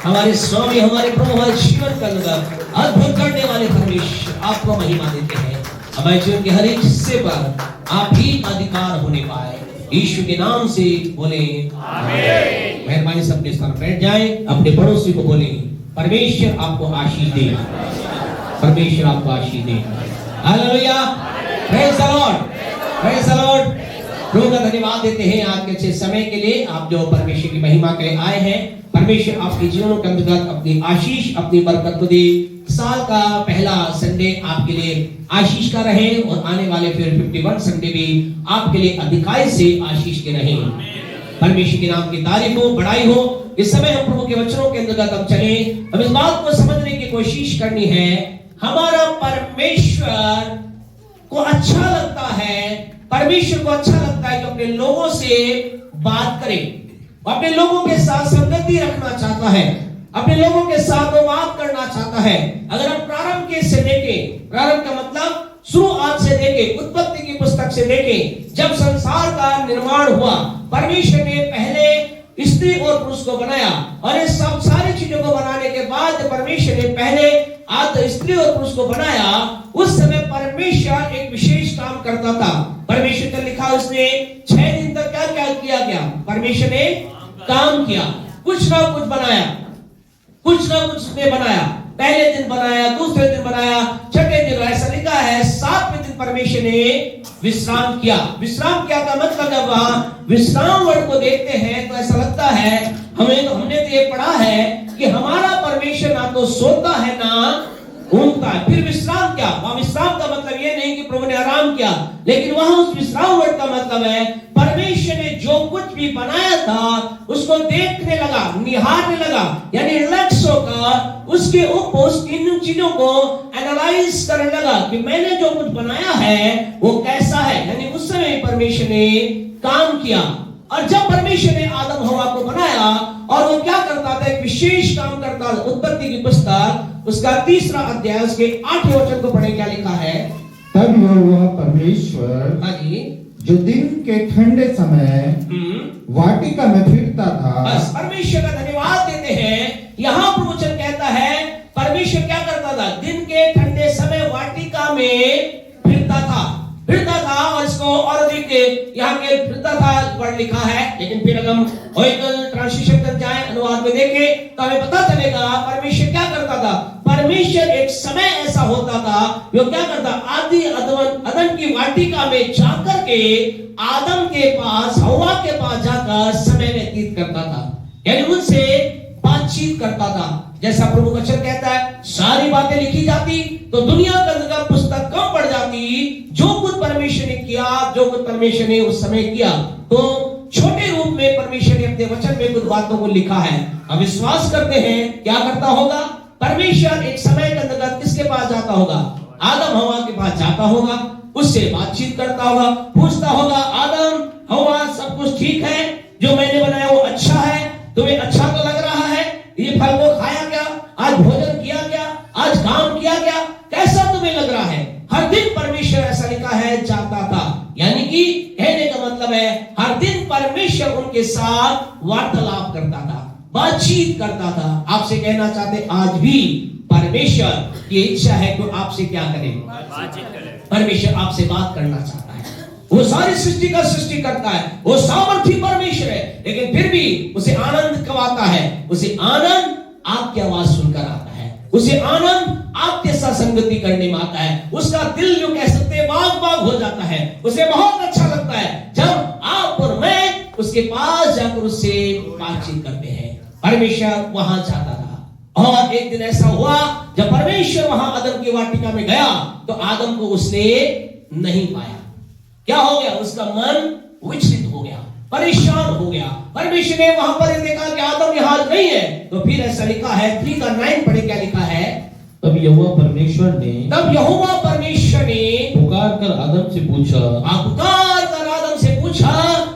हमारे स्वामी, हमारे प्रभु, हमारे जीवन का अद्भुत करने वाले परमेश्वर, आपको महिमा देते हैं। हमारे जीवन के हर एक हिस्से पर आप ही अधिकार होने पाए, यीशु के नाम से बोले आमीन। मेहरबानी से अपने स्थान बैठ जाएं, अपने पड़ोसी को बोले परमेश्वर आपको आशीष दे, परमेश्वर आपको आशीष दे। Hallelujah, praise the lord, praise the lord. प्रभु का धन्यवाद देते हैं आज के अच्छे समय के लिए, आप जो परमेश्वर की महिमा के लिए आए हैं। परमेश्वर आपके जीवनों के अंतर्गत अपनी आशीष, अपनी बरकत को दे। साल का पहला संडे आपके लिए आशीष का रहे और आने वाले फिर 51 संडे भी आपके लिए अधिकाई से आशीष के रहे। परमेश्वर के नाम की तारीफ हो, बड़ाई हो। इस समय हम प्रभु के वचनों के अंतर्गत हम चले, हम इस बात को समझने की कोशिश करनी है। हमारा परमेश्वर को अच्छा लगता है, परमेश्वर को अच्छा लगता है कि अपने लोगों से बात करे, अपने लोगों के साथ संगति रखना चाहता है, अपने लोगों के साथ वो बात करना चाहता है। अगर हम प्रारंभ के से देखें, प्रारंभ का मतलब शुरुआत से देखें, उत्पत्ति की पुस्तक से देखें, जब संसार का निर्माण हुआ, परमेश्वर ने पहले स्त्री और पुरुष को बनाया और इस सब सारी चीजों को बनाने के बाद परमेश्वर ने पहले स्त्री और पुरुष को बनाया। उस समय परमेश्वर एक विशेष काम करता था। परमेश्वर ने लिखा, उसने 6 दिन तक क्या क्या किया गया, परमेश्वर ने काम किया, कुछ ना कुछ बनाया, कुछ ना कुछ उसने बनाया। पहले दिन बनाया, दूसरे दिन बनाया, छठे दिन, ऐसा लिखा है 7वें दिन परमेश्वर ने विश्राम किया। विश्राम किया का मतलब जब वहां विश्राम वर्ड को देखते हैं तो ऐसा लगता है हमने तो ये पढ़ा है कि हमारा परमेश्वर ना तो सोता है ना ऊँगता है। फिर विश्राम क्या, वहां विश्राम का मतलब ये नहीं कि प्रभु ने आराम किया, लेकिन वहां उस विश्राम वर्ड का मतलब है परमेश्वर ने जो कुछ भी बनाया था उसको देखने लगा, निहारने लगा, यानी रिलैक्स होकर उसके ऊपर इन चीजों को एनालाइज करने लगा कि मैंने जो कुछ बनाया है वो कैसा है। यानी उस समय परमेश्वर ने काम किया। और जब परमेश्वर ने आदम हवा को बनाया और वो क्या करता था, एक विशेष काम करता था। उत्पत्ति की पुस्तक उसका 3रा अध्याय उसके 8वें वचन को पढ़े, क्या लिखा है, तब यहोवा परमेश्वर जो दिन के ठंडे समय वाटिका में फिरता था। बस परमेश्वर का धन्यवाद देते हैं। यहाँ पर वचन कहता है परमेश्वर क्या करता था, दिन के ठंडे समय वाटिका में फिरता था और इसको और देखिए यहाँ के फिरता था वर्ड लिखा है, लेकिन फिर अगर हम ओरिजिनल ट्रांसलेशन कर जाए, अनुवाद में देखें तो हमें पता चलेगा परमेश्वर क्या करता था। परमेश्वर एक समय ऐसा होता था जो क्या करता, आदि अदन की वाटिका में जाकर के आदम के पास, हवा के पास जाकर समय व्यतीत करता था, यानी उनसे बातचीत करता था। जैसा प्रभु वचन कहता है, सारी बातें लिखी जाती तो दुनिया का पुस्तक कम पड़ जाती। जो कुछ परमेश्वर ने किया, जो कुछ परमेश्वर ने उस समय किया, तो छोटे रूप में परमेश्वर ने अपने वचन में कुछ बातों को लिखा है। हम विश्वास करते हैं क्या करता होगा परमेश्वर, एक समय के अंतर्गत किसके पास जाता होगा, आदम हवा के पास जाता होगा, उससे बातचीत करता होगा, पूछता होगा, आदम हवा सब कुछ ठीक है, जो मैंने बनाया वो अच्छा है, तुम्हें अच्छा तो लग रहा है, ये फल को खाया क्या, आज भोजन किया क्या, आज काम किया क्या, कैसा तुम्हें लग रहा है। हर दिन परमेश्वर, ऐसा लिखा है, जाता था। यानी कि कहने का मतलब है हर दिन परमेश्वर उनके साथ वार्तालाप करता था, बातचीत करता था। आपसे कहना चाहते आज भी परमेश्वर की इच्छा है कि आपसे क्या करें, बातचीत करें। परमेश्वर आपसे बात करना चाहता है। वो सारी सृष्टि का सृष्टि करता है, वो सामर्थी परमेश्वर है, लेकिन फिर भी उसे आनंद कब आता है, उसे आनंद आपकी आवाज सुनकर आता है, उसे आनंद आपके साथ संगति करने में आता है। उसका दिल जो कह सकते हैं बाग बाग हो जाता है, उसे बहुत अच्छा लगता है जब आप और मैं उसके पास जाकर उससे बातचीत करते हैं। परमेश्वर वहां जाता था और एक दिन ऐसा हुआ जब परमेश्वर वहां आदम की वाटिका में गया तो आदम को उसने नहीं पाया। क्या हो गया, उसका मन विचलित हो गया। परेशान हो गया। परमेश्वर ने वहां पर देखा कि आदम यहाँ नहीं है, तो फिर ऐसा लिखा है 3:9 पढ़े, क्या लिखा है? तब यहोवा परमेश्वर ने पुकार कर आदम से पूछा,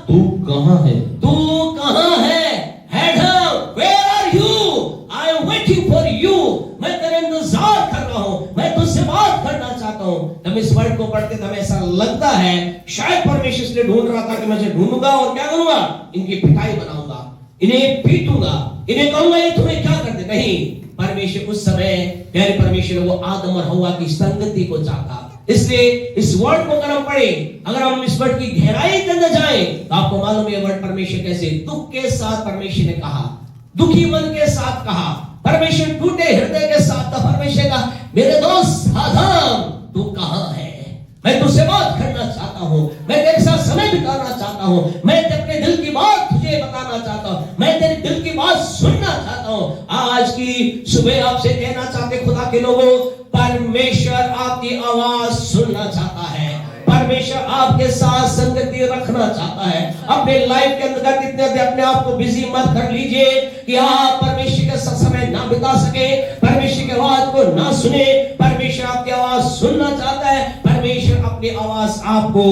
तू कहाँ है? तू कहाँ है? Adam, where are you? I am waiting for you. मैं तेरा इंतजार कर रहा हूँ, मैं तुझसे बात करना चाहता हूँ। जब इस वर्ड को पढ़ते तब ऐसा लगता है शायद परमेश्वर इसलिए ढूंढ रहा था कि मैं इसे ढूंढूंगा और क्या करूंगा? इनकी पिटाई बनाऊंगा, इन्हें पीटूंगा, इन्हें कहूंगा ये तुम्हें क्या करते। नहीं, परमेश्वर उस समय प्यारे परमेश्वर वो आदम और हव्वा की संगति को चाहता। इसलिए इस वर्ड को अगर हम पढ़े, अगर हम इस वर्ड की गहराई के अंदर जाएं, तो आपको मालूम है वर्ड परमेश्वर कैसे दुख के साथ परमेश्वर ने कहा, दुखी मन के साथ कहा, परमेश्वर टूटे हृदय के साथ था। परमेश्वर कहा, मेरे दोस्त आदम तू कहाँ है? मैं तुझसे बात करना चाहता हूँ, मैं तेरे साथ समय बिताना चाहता हूँ, मैं अपने दिल की बात तुझे बताना चाहता हूँ, मैं तेरे दिल की बात सुनना चाहता हूँ। आज की सुबह आपसे कहना चाहते खुदा के लोगों, परमेश्वर आपकी आवाज सुनना चाहता है, परमेश्वर आपके साथ संगति रखना चाहता है। अपने लाइफ के अंदर कितने अपने आप को बिजी मत कर लीजिए कि आप परमेश्वर के साथ समय ना बिता सके, परमेश्वर की आवाज को ना सुने। परमेश्वर आपकी आवाज सुनना चाहता है, परमेश्वर अपनी आवाज आपको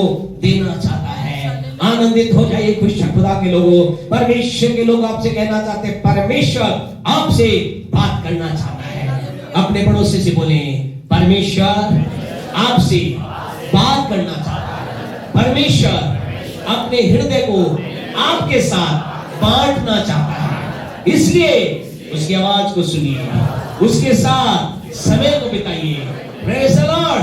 देना चाहता है। आनंदित हो जाइए खुश खुदा के लोगों, परमेश्वर के लोग आपसे कहना चाहते हैं, परमेश्वर आपसे बात करना चाहता है। अपने पड़ोसी से बोले, परमेश्वर आपसे बात करना चाहता है। परमेश्वर अपने हृदय को आपके साथ बांटना चाहता है, इसलिए उसकी आवाज को सुनिए, उसके साथ समय को बिताइए। Praise the Lord.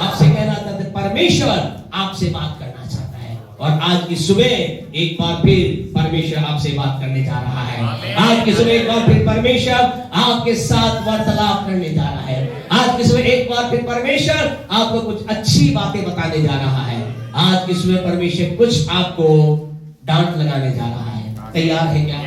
आपसे कहना चाहते हैं, परमेश्वर आपसे बात करना चाहता है। और आज की सुबह एक बार फिर परमेश्वर आपसे बात करने जा रहा है। आज की सुबह एक बार फिर परमेश्वर आपके साथ वार्तालाप करने जा रहा है। आज की सुबह एक बार फिर परमेश्वर आपको कुछ अच्छी बातें बताने जा रहा है। आज की सुबह परमेश्वर कुछ आपको डांट लगाने जा रहा है। तैयार है क्या?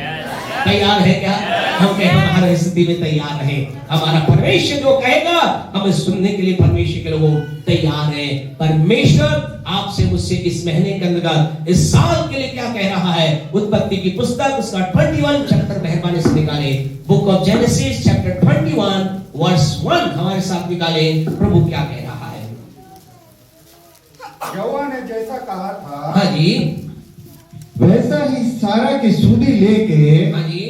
तैयार है क्या? हम हर स्थिति में तैयार रहे। हमारा परमेश्वर जो कहेगा हमें सुनने के लिए परमेश्वर के लोगों तैयार है। परमेश्वर आपसे मुझसे इस महीने के अंदर इस साल के लिए क्या कह रहा है? उत्पत्ति की पुस्तक उसका 21 चैप्टर मेहरबानी से निकाले। Book of Genesis chapter 21 verse 1 हमारे साथ निकाले। प्रभु क्या कह रहा है? यहोवा ने जैसा कहा था, हाँ जी, वैसा ही सारा की सूली लेके हाँ जी,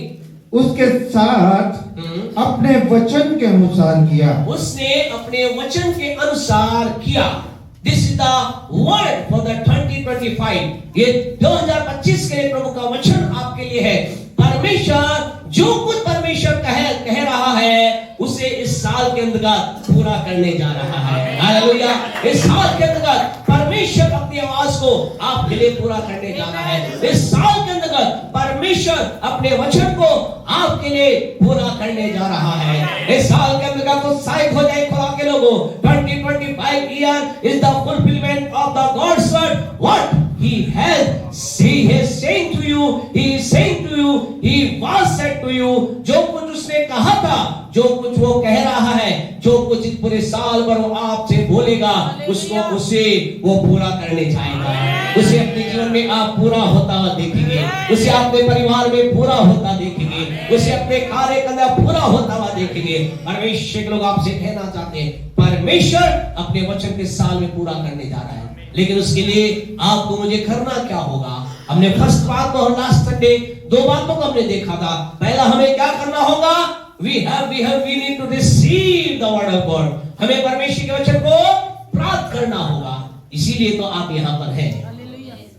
उसके साथ अपने वचन के अनुसार किया। उसने अपने वचन के अनुसार किया। This is the word for the 2025। ये 2025 के लिए प्रभु का वचन आपके लिए है। परमेश्वर जो कुछ परमेश्वर कह रहा है उसे इस साल के अंदर पूरा करने जा रहा है। हालेलुया। इस साल के अंदर परमेश्वर अपनी आवाज को आपके लिए पूरा करने जा रहा है। इस साल के अंदर परमेश्वर अपने वचन को आपके लिए पूरा करने जा रहा है। इस साल के अंदर तो साइक हो जाए खुदा के लोगों। 2025 year is the fulfilment of the gods word. What he is saying to you, he is saying to you, he was said to you। जो कुछ उसने कहा था, जो कुछ वो कह रहा है, जो कुछ इस पूरे साल भर वो आपसे बोलेगा, उसको उसे वो पूरा करने जाएगा। उसे अपने जीवन में आप पूरा होता हुआ देखेंगे, उसे अपने परिवार में पूरा होता देखेंगे, उसे अपने कार्य के अंदर पूरा होता हुआ देखेंगे। परमेश्वर के लोग आपसे कहना चाहते हैं, परमेश्वर अपने वचन के साल में पूरा करने जा रहा है। लेकिन उसके लिए आपको मुझे करना क्या होगा? हमने फर्स्ट बात और लास्ट संडे 2 बातों को हमने देखा था। पहला हमें क्या करना होगा? we need to receive the word of God। हमें परमेश्वर के वचन को प्राप्त करना होगा। इसीलिए तो आप यहाँ पर हैं।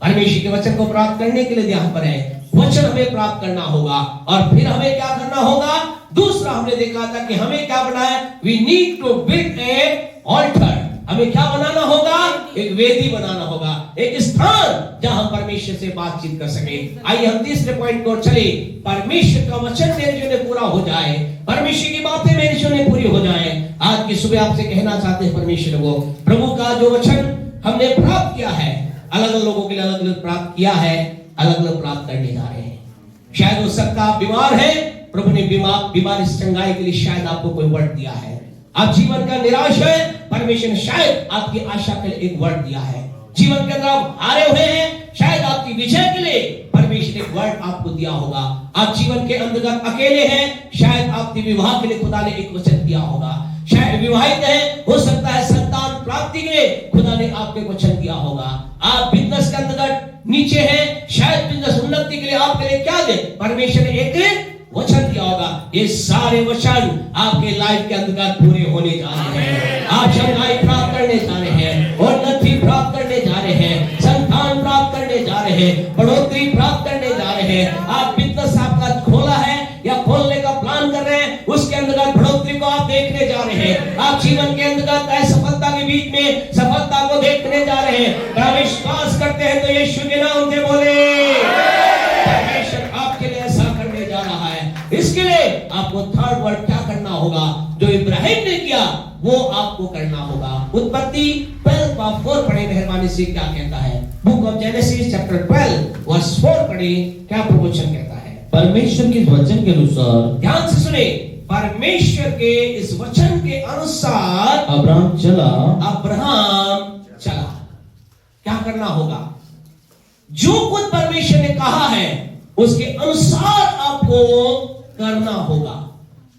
परमेश्वर के वचन को प्राप्त करने के लिए यहाँ पर है। वचन हमें प्राप्त करना होगा और फिर हमें क्या करना होगा? दूसरा हमने देखा था कि हमें क्या बनाया? we need to build a altar। हमें क्या बनाना होगा? एक वेदी बनाना होगा, एक स्थान जहां हम परमेश्वर से बातचीत कर सके। आइए हम तीसरे पॉइंट को चले। परमेश्वर का वचन मेरे जीवन में पूरा हो जाए, परमेश्वर की बातें मेरे जीवन में पूरी हो जाए। आज की सुबह आपसे कहना चाहते हैं परमेश्वर को, प्रभु का जो वचन हमने प्राप्त किया है, अलग अलग लोगों के लिए अलग अलग प्राप्त किया है, अलग अलग प्राप्त करने जा रहे हैं। शायद हो सकता आप बीमार है, प्रभु ने बीमारी से चंगाई के लिए शायद आपको कोई वर्ड दिया है। आप जीवन का निराश है, परमेश्वर ने शायद आपकी आशा के लिए एक वर्ड दिया है। जीवन के अंदर आप हारे हुए हैं, शायद आपकी विजय के लिए परमेश्वर ने वर्ड आपको दिया होगा। आप जीवन के अंतर्गत अकेले हैं, शायद आपके विवाह के लिए खुदा ने एक वचन दिया होगा। शायद विवाहित है, हो सकता है संतान प्राप्ति के लिए खुदा ने आपको वचन दिया होगा। आप बिजनेस के अंतर्गत नीचे हैं, शायद बिजनेस उन्नति के लिए आपके लिए क्या दे परमेश्वर ने एक वचन दिया होगा। ये सारे वचन आपके लाइफ के अंतर्गत पूरे होने जा रहे हैं। आप चंगाई प्राप्त करने जा रहे हैं, उन्नति प्राप्त करने जा रहे हैं, संतान प्राप्त करने जा रहे हैं, बढ़ोतरी प्राप्त करने जा रहे हैं। आप बिजनेस आपका खोला है या खोलने का प्लान कर रहे हैं, उसके अंतर्गत बढ़ोतरी को आप देखने जा रहे हैं। आप जीवन के अंतर्गत असफलता के बीच में सफलता को देखने जा रहे हैं। क्या विश्वास करते हैं तो यीशु के नाम से बोले, परमेश्वर आपके लिए ऐसा करने जा रहा है। इसके लिए आपको थर्ड वर्ड क्या करना होगा, जो इब्राहिम ने किया वो आपको करना होगा। उत्पत्ति 12:4 पढ़े मेहरबानी से, क्या कहता है? Book of Genesis chapter 12 verse 4 पढ़े, क्या प्रवचन कहता है? परमेश्वर के वचन के अनुसार, ध्यान से सुने, परमेश्वर के इस वचन के अनुसार अब्राहम चला। क्या करना होगा? जो कुछ परमेश्वर ने कहा है उसके अनुसार आपको करना होगा।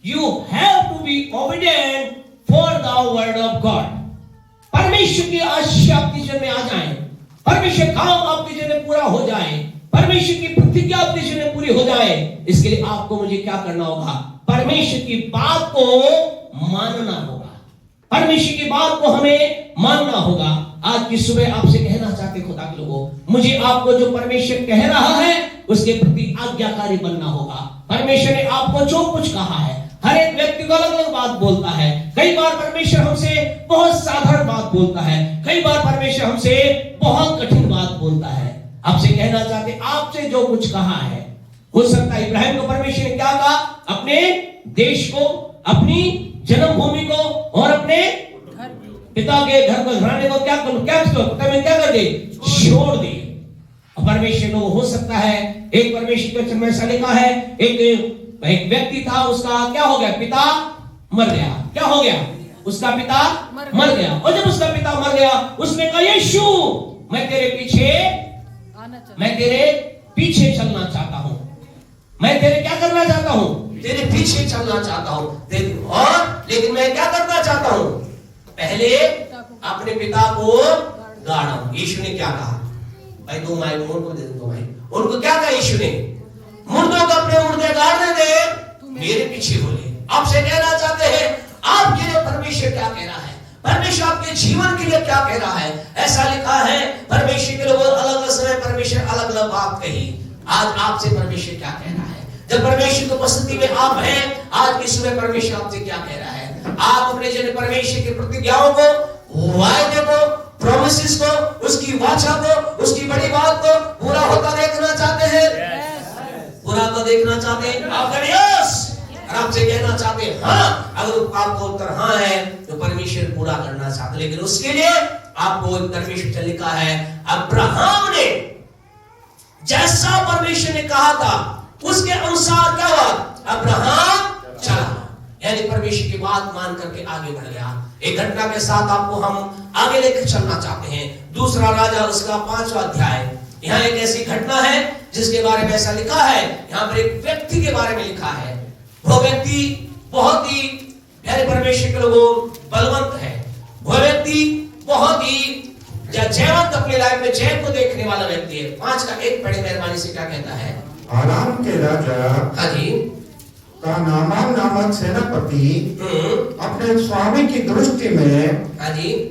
You have to be obedient for the word of God. परमेश्वर की आशीष आपके जीवन में आ जाए, परमेश्वर काम आपके जीवन में पूरा हो जाए, परमेश्वर की प्रतिज्ञा आपके जीवन में पूरी हो जाए, इसके लिए आपको मुझे क्या करना होगा? परमेश्वर की बात को मानना होगा। परमेश्वर की बात को हमें मानना होगा। आज की सुबह आपसे कहना चाहते खुदा के लोगों, मुझे आपको जो परमेश्वर कह रहा है उसके प्रति आज्ञाकारी बनना होगा। परमेश्वर ने आपको जो कुछ कहा है, हर एक व्यक्ति को अलग अलग बात बोलता है। कई बार परमेश्वर हमसे बहुत साधारण बात बोलता है, कई बार परमेश्वर हमसे बहुत कठिन बात बोलता है। आपसे कहना चाहते, आपसे जो कुछ कहा है, हो सकता है इब्राहिम को परमेश्वर ने क्या कहा? अपने देश को, अपनी जन्मभूमि को और अपने पिता के घर को, घराने को क्या कर दे? छोड़ दे। परमेश्वर को हो सकता है, एक परमेश्वर के वचन में ऐसा लिखा है, एक व्यक्ति था, उसका क्या हो गया? पिता मर गया। क्या हो गया? उसका पिता मर गया। और जब उसका पिता मर गया, उसने कहा, यीशु मैं तेरे पीछे चलना चाहता हूं, मैं तेरे क्या करना चाहता हूं? तेरे पीछे चलना चाहता हूं। लेकिन मैं क्या करना चाहता हूं? पहले अपने पिता को गाड़ा। यीशु ने क्या कहा? भाई दो उनको दे दो। भाई उनको क्या कहा यीशु ने? मुर्दों को अपने मुर्दे गाड़ने दे, मेरे पीछे हो ले। आपसे कहना चाहते हैं, आपके लिए परमेश्वर क्या कह रहा है, परमेश्वर आपके जीवन के लिए क्या कह रहा है? ऐसा लिखा है, परमेश्वर के लोगों अलग अलग समय परमेश्वर अलग अलग बात कही। आज आपसे परमेश्वर क्या कह रहा है? जब परमेश्वर की उपस्थिति में आप हैं, आज की सुबह परमेश्वर आपसे क्या कह रहा है? आप अपने जन परमेश्वर की प्रतिज्ञाओं को, वायदे को, प्रोमिसेस को, उसकी वाचा को, उसकी बड़ी बात को पूरा होता देखना चाहते हैं? पूरा तो देखना चाहते हैं? आप कहें यस, और आपसे कहना चाहते हैं हाँ। अगर आपको उत्तर हाँ है तो परमेश्वर पूरा करना चाहते, लेकिन उसके लिए आपको परमेश्वर लिखा है, अब्राहम ने जैसा परमेश्वर ने कहा था उसके अनुसार क्या हुआ? अब्राहम चला, यानी परमेश्वर की बात मान करके आगे बढ़ गया। एक घटना के साथ आपको हम आगे लेकर चलना चाहते हैं। दूसरा राजा उसका 5वां अध्याय। यहाँ एक ऐसी घटना है जिसके बारे में ऐसा लिखा है, यहाँ पर एक व्यक्ति के बारे में लिखा है। वो व्यक्ति बहुत ही प्यारे परमेश्वर के लोगों बलवंत है। वो व्यक्ति बहुत ही जयवंत, अपने लाइफ में जय को देखने वाला व्यक्ति है। 5:1 पढ़े मेहरबानी से, क्या कहता है? आराम के राजा का नामान नामक सेनापति अपने स्वामी की दृष्टि में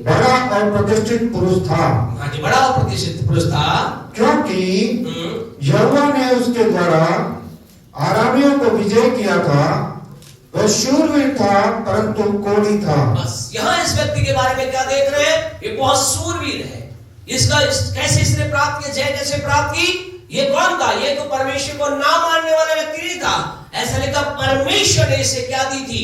बड़ा और प्रतिष्ठित पुरुष था। बड़ा और प्रतिष्ठित पुरुष था, क्योंकि यहोवा ने उसके द्वारा आरामियों को विजय किया था। वह शूरवीर था परंतु कोढ़ी था। बस यहाँ इस व्यक्ति के बारे में क्या देख रहे हैं? ये बहुत शूरवीर है। कैसे इसने प्राप्त किया, जय कैसे प्राप्त की? ये कौन था? ये तो परमेश्वर को ना मानने वाला व्यक्ति नहीं था। ऐसा लिखा, परमेश्वर ने इसे क्या दी थी?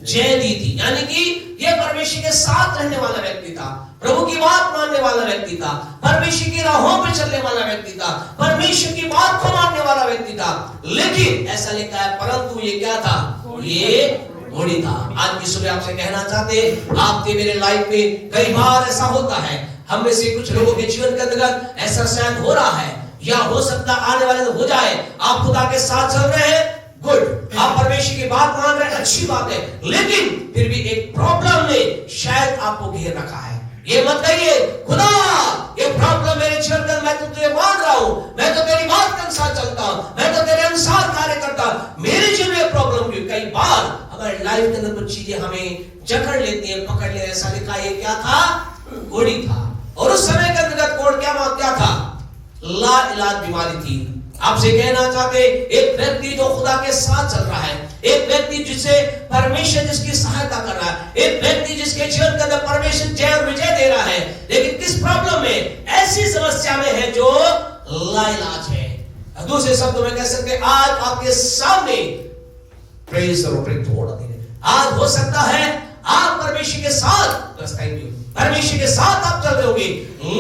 जय दी थी। यानी कि ये परमेश्वर के साथ रहने वाला व्यक्ति था, प्रभु की बात मानने वाला व्यक्ति था, परमेश्वर की राहों पर चलने वाला व्यक्ति था, परमेश्वर की बात को मानने वाला व्यक्ति था। लेकिन ऐसा लिखा है, परंतु ये क्या था? ये घोड़ी था। आज की सुबह आपसे कहना चाहते हैं, आपके मेरे लाइफ में कई बार ऐसा होता है, हम में से कुछ लोगों के जीवन के अंतर्गत ऐसा शायद हो रहा है, या हो सकता आने वाले दिन हो जाए। आप खुदा के साथ चल रहे हैं, गुड, आप परमेश्वर की बात मान रहे हैं, अच्छी बात है, लेकिन फिर भी एक प्रॉब्लम ने शायद आपको घेर रखा है। ये मत कहिए खुदा ये प्रॉब्लम मेरे जीवन में, मैं तो तुझे मान रहा हूं, मैं तो तेरी बात के अनुसार चलता हूं, मैं तो तेरे अनुसार कार्य करता हूं, मेरे जीवन में प्रॉब्लम क्यों? कई बार हमारे लाइफ के अंदर कुछ चीजें हमें जकड़ लेती हैं, पकड़ ले। ऐसा लिखा है, क्या था? कोड़ी था। और उस समय के अंतर्गत कोड़ क्या था? ला इलाज बीमारी थी। आपसे कहना चाहते, एक व्यक्ति जो खुदा के साथ चल रहा है, एक व्यक्ति जिसे परमेश्वर जिसकी सहायता कर रहा है, एक व्यक्ति जिसके जीवन के अंदर परमेश्वर जय और विजय दे रहा है, लेकिन किस प्रॉब्लम में, ऐसी समस्या में है जो लाइलाज है। दूसरे शब्दों में कह सकते हैं, आज आपके सामने प्रेज और तोड़ दे। आज हो सकता है आप परमेश्वर के साथ, थैंक यू, परमेश्वर के साथ आप चल रहे होंगे,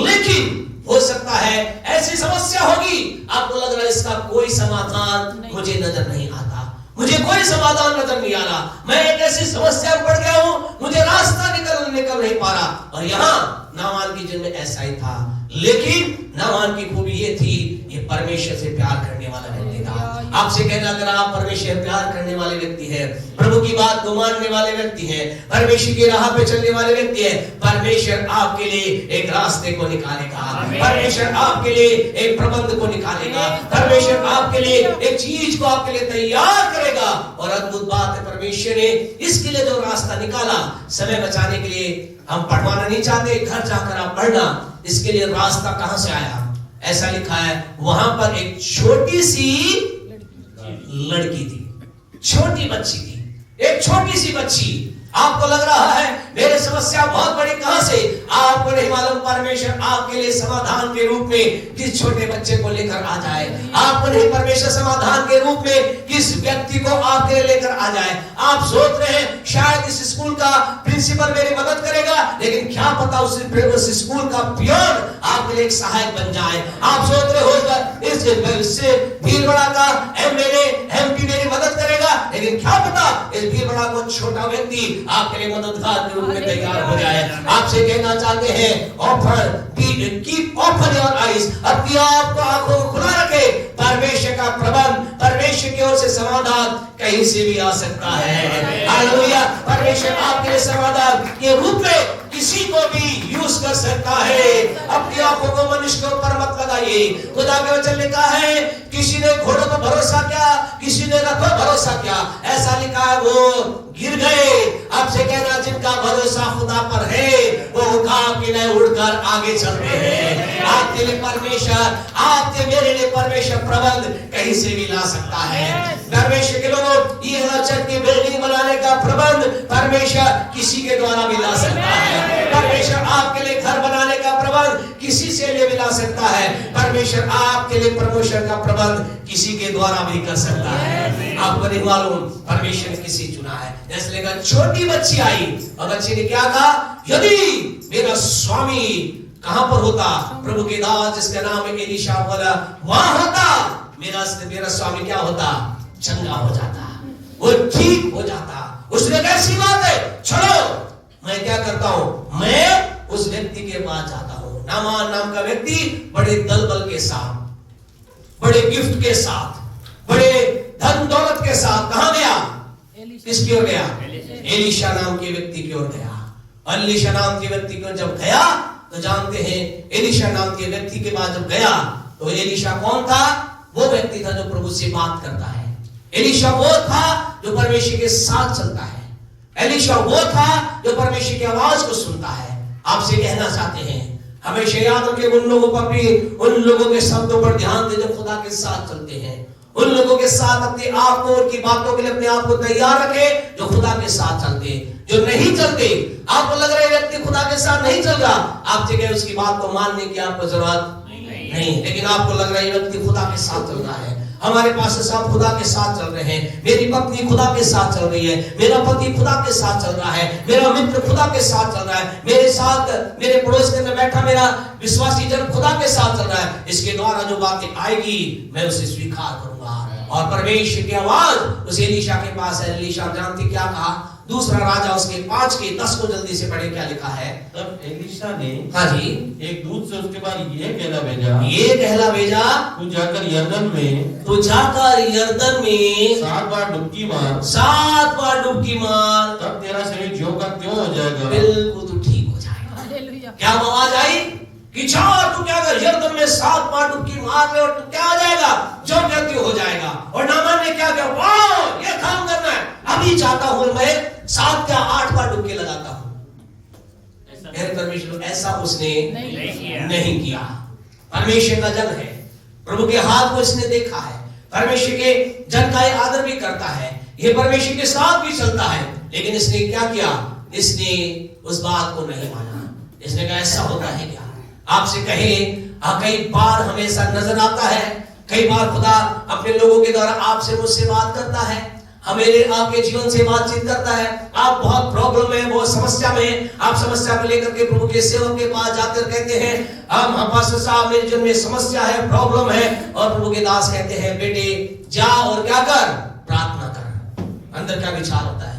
लेकिन हो सकता है ऐसी समस्या होगी, आपको लग रहा है इसका कोई समाधान मुझे नजर नहीं आता, मुझे कोई समाधान नजर नहीं आ रहा, मैं एक ऐसी समस्या में पड़ गया हूं, मुझे रास्ता निकल नहीं पा रहा। और यहां नामान की जिंदगी में ऐसा ही था, लेकिन नामान की खूबी ये थी, ये परमेश्वर से प्यार करने वाला व्यक्ति था। आपसे कहना, अगर आप परमेश्वर प्यार करने वाले व्यक्ति हैं, प्रभु की बात को मानने वाले व्यक्ति हैं, परमेश्वर की राह पे चलने वाले व्यक्ति हैं, परमेश्वर आपके लिए एक रास्ते को निकालेगा, परमेश्वर आपके लिए एक प्रबंध को निकालेगा, परमेश्वर आपके लिए एक चीज को आपके लिए तैयार करेगा। और अद्भुत बात है, परमेश्वर ने इसके लिए जो रास्ता निकाला, समय बचाने के लिए हम पढ़वाना नहीं चाहते, घर जाकर आप पढ़ना, इसके लिए रास्ता कहां से आया। ऐसा लिखा है, वहां पर एक छोटी सी लड़की थी, छोटी बच्ची थी, एक छोटी सी बच्ची। आपको लग रहा है मेरी समस्या बहुत बड़ी, कहां से? आपको नहीं मालूम, परमेश्वर आपके लिए समाधान के रूप में किस छोटे बच्चे को लेकर आ जाए। आपको नहीं, परमेश्वर समाधान के रूप में किस व्यक्ति को आपके लिए लेकर आ जाए। आप सोच रहे हैं शायद इस स्कूल का प्रिंसिपल मेरी मदद करेगा, लेकिन क्या पता उस स्कूल का पियोन आपके लिए एक सहायक बन जाए। आप सोच रहे हो इससे भीलवाड़ा का एमएलए एमपी मेरी मदद करेगा, लेकिन क्या पता इस भीलवाड़ा को छोटा व्यक्ति आपके लिए मददगार के रूप में तैयार हो जाए। आपसे कहना चाहते हैं, कीप ओपन योर आईज, अपनी आंखों को खुला रखे। परमेश्वर का प्रबंध, परमेश्वर की ओर से समाधान कहीं से भी आ सकता है। हालेलुया, परमेश्वर आपके लिए समाधान के रूप में किसी को भी यूज कर सकता है। अपनी आंखों को मनुष्य के ऊपर मत लगाइए। खुदा के वचन लिखा है, किसी ने घोड़ों पर भरोसा किया, किसी ने रथ पर भरोसा किया, ऐसा लिखा है वो गिर गए। आपसे कहना, जिनका भरोसा खुदा पर है वो उकाब की नए उड़कर आगे चलते हैं। आपके लिए परमेश्वर, आपके मेरे लिए परमेश्वर प्रबंध कहीं से भी ला सकता है। परमेश्वर के लोगों, ये चर्च की बिल्डिंग बनाने का प्रबंध परमेश्वर किसी के द्वारा भी ला सकता है। परमेश्वर आपके लिए घर बनाने का प्रबंध किसी से भी ला सकता है। परमेश्वर आपके लिए प्रमोशन का प्रबंध किसी के द्वारा भी कर सकता है। आपको नहीं मालूम परमेश्वर ने किसी चुना है। जैसे लेकर छोटी बच्ची आई और बच्ची ने क्या कहा, यदि मेरा स्वामी कहां पर होता, प्रभु के दास जिसका नाम है एलीशा वाला वहां होता, मेरा स्वामी क्या होता, चंगा हो जाता, वो ठीक हो जाता। उसने कैसी बात है, चलो मैं क्या करता हूं, मैं उस व्यक्ति के पास जाता हूं। नामान नाम का व्यक्ति बड़े दलबल के साथ, बड़े गिफ्ट के साथ, बड़े धन दौलत के साथ कहां गया, किसकी ओर गया, एलीशा नाम के व्यक्ति की ओर गया। एलीशा नाम के व्यक्ति को जब गया तो जानते हैं, एलीशा नाम के व्यक्ति के पास जब गया तो एलीशा कौन था, वो व्यक्ति था जो प्रभु से बात करता है। एलीशा वो था जो परमेश्वर के साथ चलता है। एलीशा वो था जो परमेश्वर की आवाज को सुनता है। आपसे कहना चाहते हैं, हमेशा याद रखें, उन लोगों पर भी, उन लोगों के शब्दों पर ध्यान दें जो खुदा के साथ चलते हैं। उन लोगों के साथ अपने आप को, उनकी बातों के लिए अपने आप को तैयार रखें जो खुदा के साथ चलते। जो नहीं चलते, आपको लग रहा है व्यक्ति खुदा के साथ नहीं चल रहा, आप जगह उसकी बात को मानने की आपको जरूरत नहीं, लेकिन आपको लग रहा है व्यक्ति खुदा के साथ चल रहा है। हमारे पास सब खुदा के साथ चल रहे हैं। मेरी पत्नी खुदा के साथ चल रही है, मेरा पति खुदा के साथ चल रहा है, मेरा मित्र खुदा के साथ चल रहा है, मेरे साथ मेरे पड़ोस के अंदर बैठा मेरा विश्वासी जन खुदा के साथ चल रहा है। इसके द्वारा जो बातें आएगी मैं उसे स्वीकार करूंगा। और परमेश्वर की आवाज उस एलीशा के पास है। एलीशा जानती क्या कहा, दूसरा राजा उसके 5 के 10 को जल्दी से पढ़े, क्या लिखा है? तब एलीशा ने हाँ जी, एक दूत से उसके बाद ये कहला भेजा, ये कहला भेजा, तू जाकर यरदन में 7 बार डुबकी मार, 7 बार डुबकी मार, तब तेरा शरीर ज्यों का त्यों हो जाएगा। बिल्कुल तू ठीक हो जाएगा। क्या आवाज आई कि तू क्या कर, यरदन में 7 बार डुबकी मार ले और तू क्या हो जाएगा, जो कहती हो जाएगा। और नामान ने क्या किया, वाह ये काम करना है, अभी चाहता हूं मैं 7 या 8 बार डुबकी लगाता हूं। परमेश्वर ऐसा उसने नहीं किया। परमेश्वर का जन है, प्रभु के हाथ को इसने देखा है, परमेश्वर के जन का आदर भी करता है, ये परमेश्वर के साथ भी चलता है। लेकिन इसने क्या किया, इसने उस बात को नहीं माना। इसने कहा ऐसा होता है क्या? आपसे कहे कई बार हमें ऐसा नजर आता है, कई बार खुदा अपने लोगों के द्वारा आपसे मुझसे बात करता है, हमें आपके जीवन से बातचीत करता है। आप बहुत प्रॉब्लम में, बहुत समस्या में, आप समस्या को लेकर के प्रभु के सेवक के पास जाकर कहते हैं, हम पास्टर साहब मेरे जीवन में समस्या है, प्रॉब्लम है। और प्रभु के दास कहते हैं, बेटे जा और क्या कर, प्रार्थना कर। अंदर क्या विचार होता है,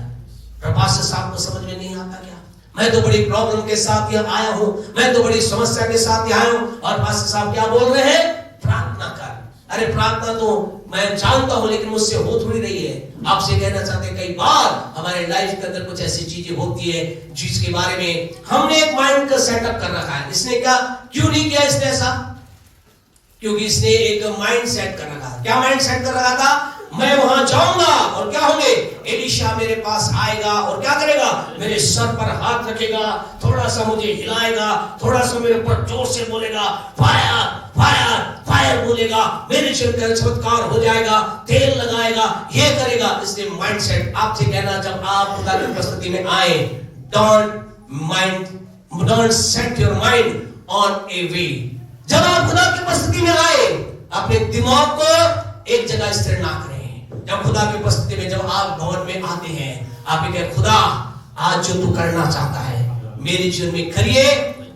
पास्टर साहब को समझ में नहीं आता क्या, मैं तो बड़ी प्रॉब्लम के साथ यहाँ आया हूं, मैं तो बड़ी समस्या के साथ यहाँ आया हूं, और पास्टर साहब क्या बोल रहे हैं, प्रार्थना कर। अरे प्रार्थना तो मैं जानता हूं, लेकिन मुझसे हो थोड़ी रही है। आपसे कहना चाहते हैं, कई बार हमारे लाइफ के अंदर कुछ ऐसी चीजें होती है जिसके बारे में हमने एक माइंड का सेटअप कर रखा है। इसने क्या, क्यों नहीं किया इसने ऐसा? क्योंकि इसने एक माइंड सेट कर रखा है। क्या माइंड सेट कर रखा था, मैं वहां जाऊंगा और क्या होंगे, एलीशा मेरे पास आएगा और क्या करेगा, मेरे सर पर हाथ रखेगा, थोड़ा सा मुझे हिलाएगा, थोड़ा सा मेरे ऊपर जोर से बोलेगा, फायर फायर फायर बोलेगा, मेरे सिर पर चमत्कार हो जाएगा, तेल लगाएगा, ये करेगा। इसलिए माइंडसेट आपसे कहना, जब आप खुदा की उपस्थिति में आए, don't set your mind on a way. जब आप खुदा की उपस्थिति में आए, अपने दिमाग को एक जगह स्थिर ना करें। जब खुदा की उपस्थिति में, जब आप भवन में आते हैं, आप कहें, खुदा आज जो तू करना चाहता है मेरे जीवन में करिए,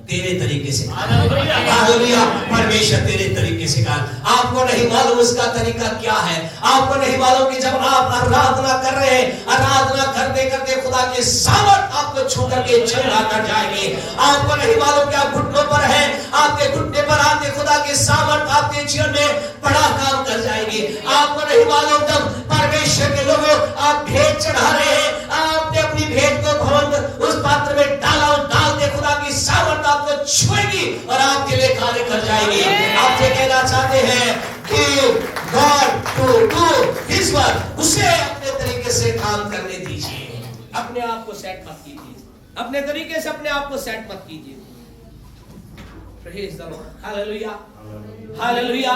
तेरे तरीके से। हालेलुया, परमेश्वर तेरे तरीके से कर। आपको नहीं मालूम उसका तरीका क्या है, आपको नहीं मालूम कि जब आप आराधना कर रहे हैं, आराधना करते करते खुदा के सामर्थ आपको छू करके चला कर जाएंगे। आपको नहीं मालूम कि आप घुटनों पर हैं, आपके घुटने पर आते खुदा के सामर्थ आपके जीवन में बड़ा काम कर जाएंगे। आपको नहीं मालूम जब परमेश्वर के लोगों आप भेंट चढ़ा रहे हैं, आपने अपनी भेंट को भवन उस पात्र में डाला, डालते खुदा की सामर्थ आपको छुएगी और आपके लिए कार्य कर जाएगी। आपसे कहना चाहते हैं कि God to do his work, उसे अपने तरीके से काम करने दीजिए। अपने आप को सेट मत कीजिए, अपने तरीके से अपने आप को सेट मत कीजिए। Praise the Lord, hallelujah hallelujah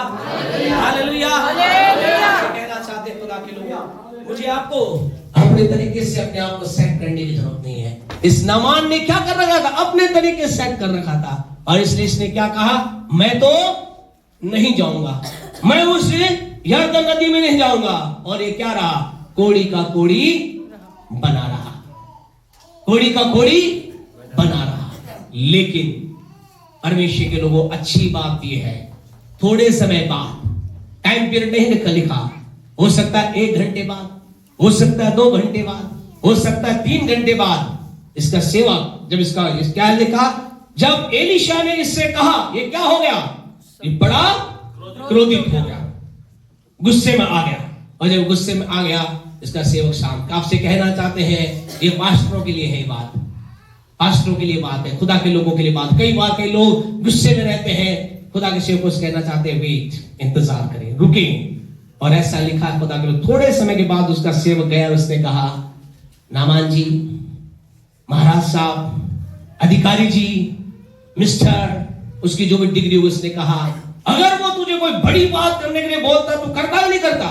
hallelujah hallelujah. कहना चाहते हैं खुदा के लोग, मुझे आपको अपने तरीके से अपने आप को सेट करने की जरूरत नहीं है। इस नामान ने क्या कर रखा था, अपने तरीके से सेट कर रखा था, और इसलिए इसने क्या कहा, मैं तो नहीं जाऊंगा, मैं उस यरदन नदी में नहीं जाऊंगा। और ये क्या रहा, कोड़ी का कोड़ी बना रहा, कोड़ी का कोड़ी बना रहा। लेकिन परमेश्वर के लोगों, अच्छी बात यह है, थोड़े समय बाद, टाइम पीरियड नहीं लिखा, हो सकता है 1 घंटे बाद, हो सकता है 2 घंटे बाद, हो सकता है 3 घंटे बाद, इसका सेवक जब इसका क्या लिखा, जब एलीशा ने इससे कहा, ये क्या हो गया, ये बड़ा क्रोधित हो गया, गुस्से में आ गया। और जब गुस्से में आ गया, इसका सेवक शांत। आपसे कहना चाहते हैं, ये पास्टरों के लिए है बात, पास्टरों के लिए बात है, खुदा के लोगों के लिए बात। कई बार कई लोग गुस्से में रहते हैं, खुदा के सेवकों से कहना चाहते हैं, वेट, इंतजार करें, रुकें। और ऐसा लिखा है खुदा के लोग। थोड़े समय के बाद उसका सेवक गया, उसने कहा, नामान जी, महाराज साहब, अधिकारी जी, मिस्टर, उसकी जो भी डिग्री, उसने कहा, अगर वो तुझे कोई बड़ी बात करने के लिए बोलता तो करता ही नहीं करता?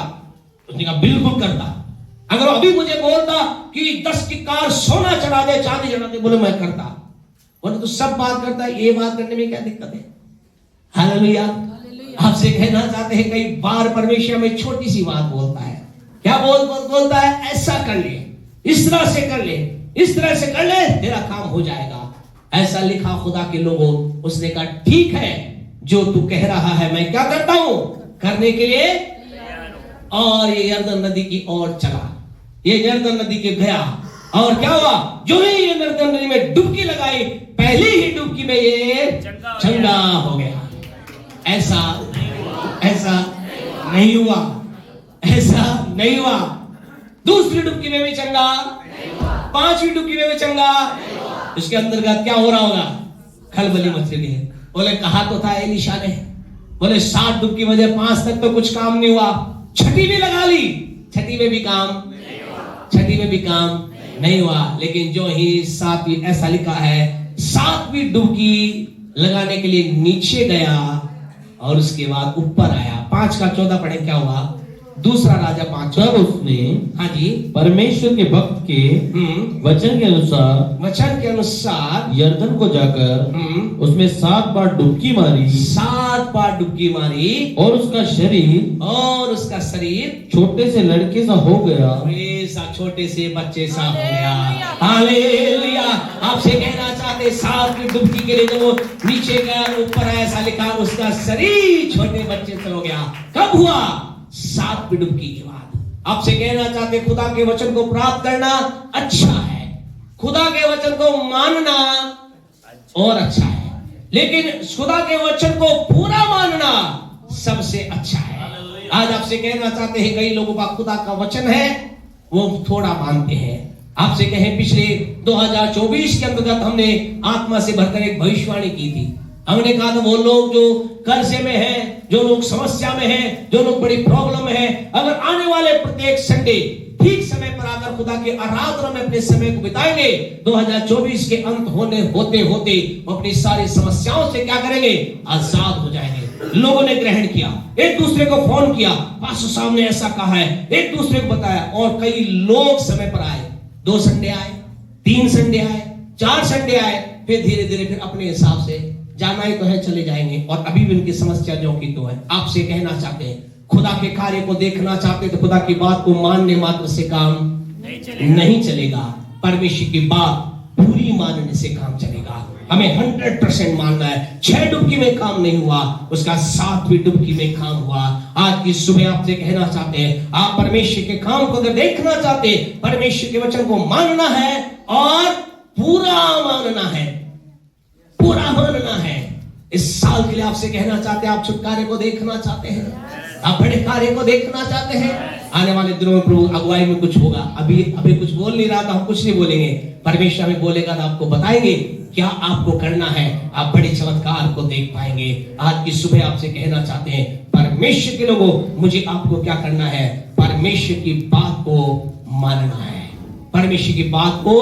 उसने कहा बिल्कुल करता। अगर अभी मुझे बोलता कि 10 की कार सोना चढ़ा दे, चांदी चढ़ा दे, बोले मैं करता। बोले तो सब बात करता है, ये बात करने में क्या दिक्कत है? हालेलुया। आपसे कहना चाहते हैं, कई बार परमेश्वर में छोटी सी बात बोलता है। क्या बोलता है? ऐसा कर ले, इस तरह से कर ले, इस तरह से कर ले, तेरा काम हो जाएगा। ऐसा लिखा खुदा के लोगों। उसने कहा ठीक है, जो तू कह रहा है मैं क्या करता हूं, करने के लिए। और ये यरदन नदी की ओर चला, ये यरदन नदी के गया, और क्या हुआ, जो ही ये नर्मदा नदी में डुबकी लगाई, पहली ही डुबकी में ये चंगा हो गया। ऐसा नहीं हुआ, ऐसा नहीं हुआ। दूसरी डुबकी में भी चंगा, पांचवी डुबकी में भी चंगा। इसके अंतर्गत क्या हो रहा होगा, खलबली मच रही है। बोले कहा तो था एलीशा ने, बोले 7 डुबकी वजह 5 तक तो कुछ काम नहीं हुआ, छठी भी लगा ली, छठी में भी काम नहीं हुआ। लेकिन जो ही 7वीं, ऐसा लिखा है 7वीं डुबकी लगाने के लिए नीचे गया और उसके बाद ऊपर आया। 5 का 14 पढ़े, क्या हुआ, दूसरा राजा 5। तब उसने हाँ जी, परमेश्वर के भक्त के वचन के अनुसार यर्दन को जाकर उसमें 7 बार डुबकी मारी, 7 बार डुबकी मारी, और उसका शरीर छोटे से लड़के सा हो गया, छोटे से बच्चे सा हो गया। हालेलुया। आपसे कहना चाहते 7वीं डुबकी के लिए जब वो नीचे गया ऊपर आया, ऐसा लिखा उसका शरीर छोटे बच्चे से हो गया। कब हुआ, 7वीं डुबकी के बाद। आपसे कहना चाहते खुदा के वचन को प्राप्त करना अच्छा है, खुदा के वचन को मानना और अच्छा है, लेकिन खुदा के वचन को पूरा मानना सबसे अच्छा है। आज आपसे कहना चाहते हैं कई लोगों का खुदा का वचन है वो थोड़ा मानते हैं। आपसे कहें पिछले 2024 के अंतर्गत हमने आत्मा से भरकर एक भविष्यवाणी की थी। हमने कहा था वो लोग जो कर्जे में हैं, जो लोग समस्या में हैं, जो लोग बड़ी प्रॉब्लम में हैं, अगर आने वाले प्रत्येक संडे ठीक समय पर आकर खुदा के आराधना में अपने समय को बिताएंगे, 2024 के अंत होते अपनी सारी समस्याओं से क्या करेंगे, आजाद हो जाएंगे। लोगों ने ग्रहण किया, एक दूसरे को फोन किया, पास्टर साहब ने ऐसा कहा है, एक दूसरे को बताया, और कई लोग समय पर आए। 2 संडे आए, 3 संडे आए, 4 संडे आए, फिर धीरे धीरे फिर अपने हिसाब से जाना ही तो है चले जाएंगे, और अभी भी उनकी समस्या जो की तो है। आपसे कहना चाहते हैं खुदा के कार्य को देखना चाहते तो खुदा की बात को मानने मात्र से काम नहीं चलेगा। परमेश्वर की बात पूरी मानने से काम चलेगा। हमें 100% मानना है। 6 डुबकी में काम नहीं हुआ, उसका 7वीं डुबकी में काम हुआ। आज की सुबह आपसे कहना चाहते हैं, आप परमेश्वर के काम को अगर देखना चाहते, परमेश्वर के वचन को मानना है और पूरा मानना है, पूरा मानना है। इस साल के लिए आपसे कहना चाहते हैं, आप छुटकारे को देखना चाहते हैं, आप बड़े कार्य को देखना चाहते हैं, आने वाले दिनों में प्रभु अगुवाई में कुछ होगा। अभी कुछ बोल नहीं रहा था, हम कुछ नहीं बोलेंगे, परमेश्वर में बोलेगा तो आपको बताएंगे क्या आपको करना है, आप बड़े चमत्कार को देख पाएंगे। आज की सुबह आपसे कहना चाहते हैं, परमेश्वर के लोगों, मुझे आपको क्या करना है, परमेश्वर की बात को मानना है, परमेश्वर की बात को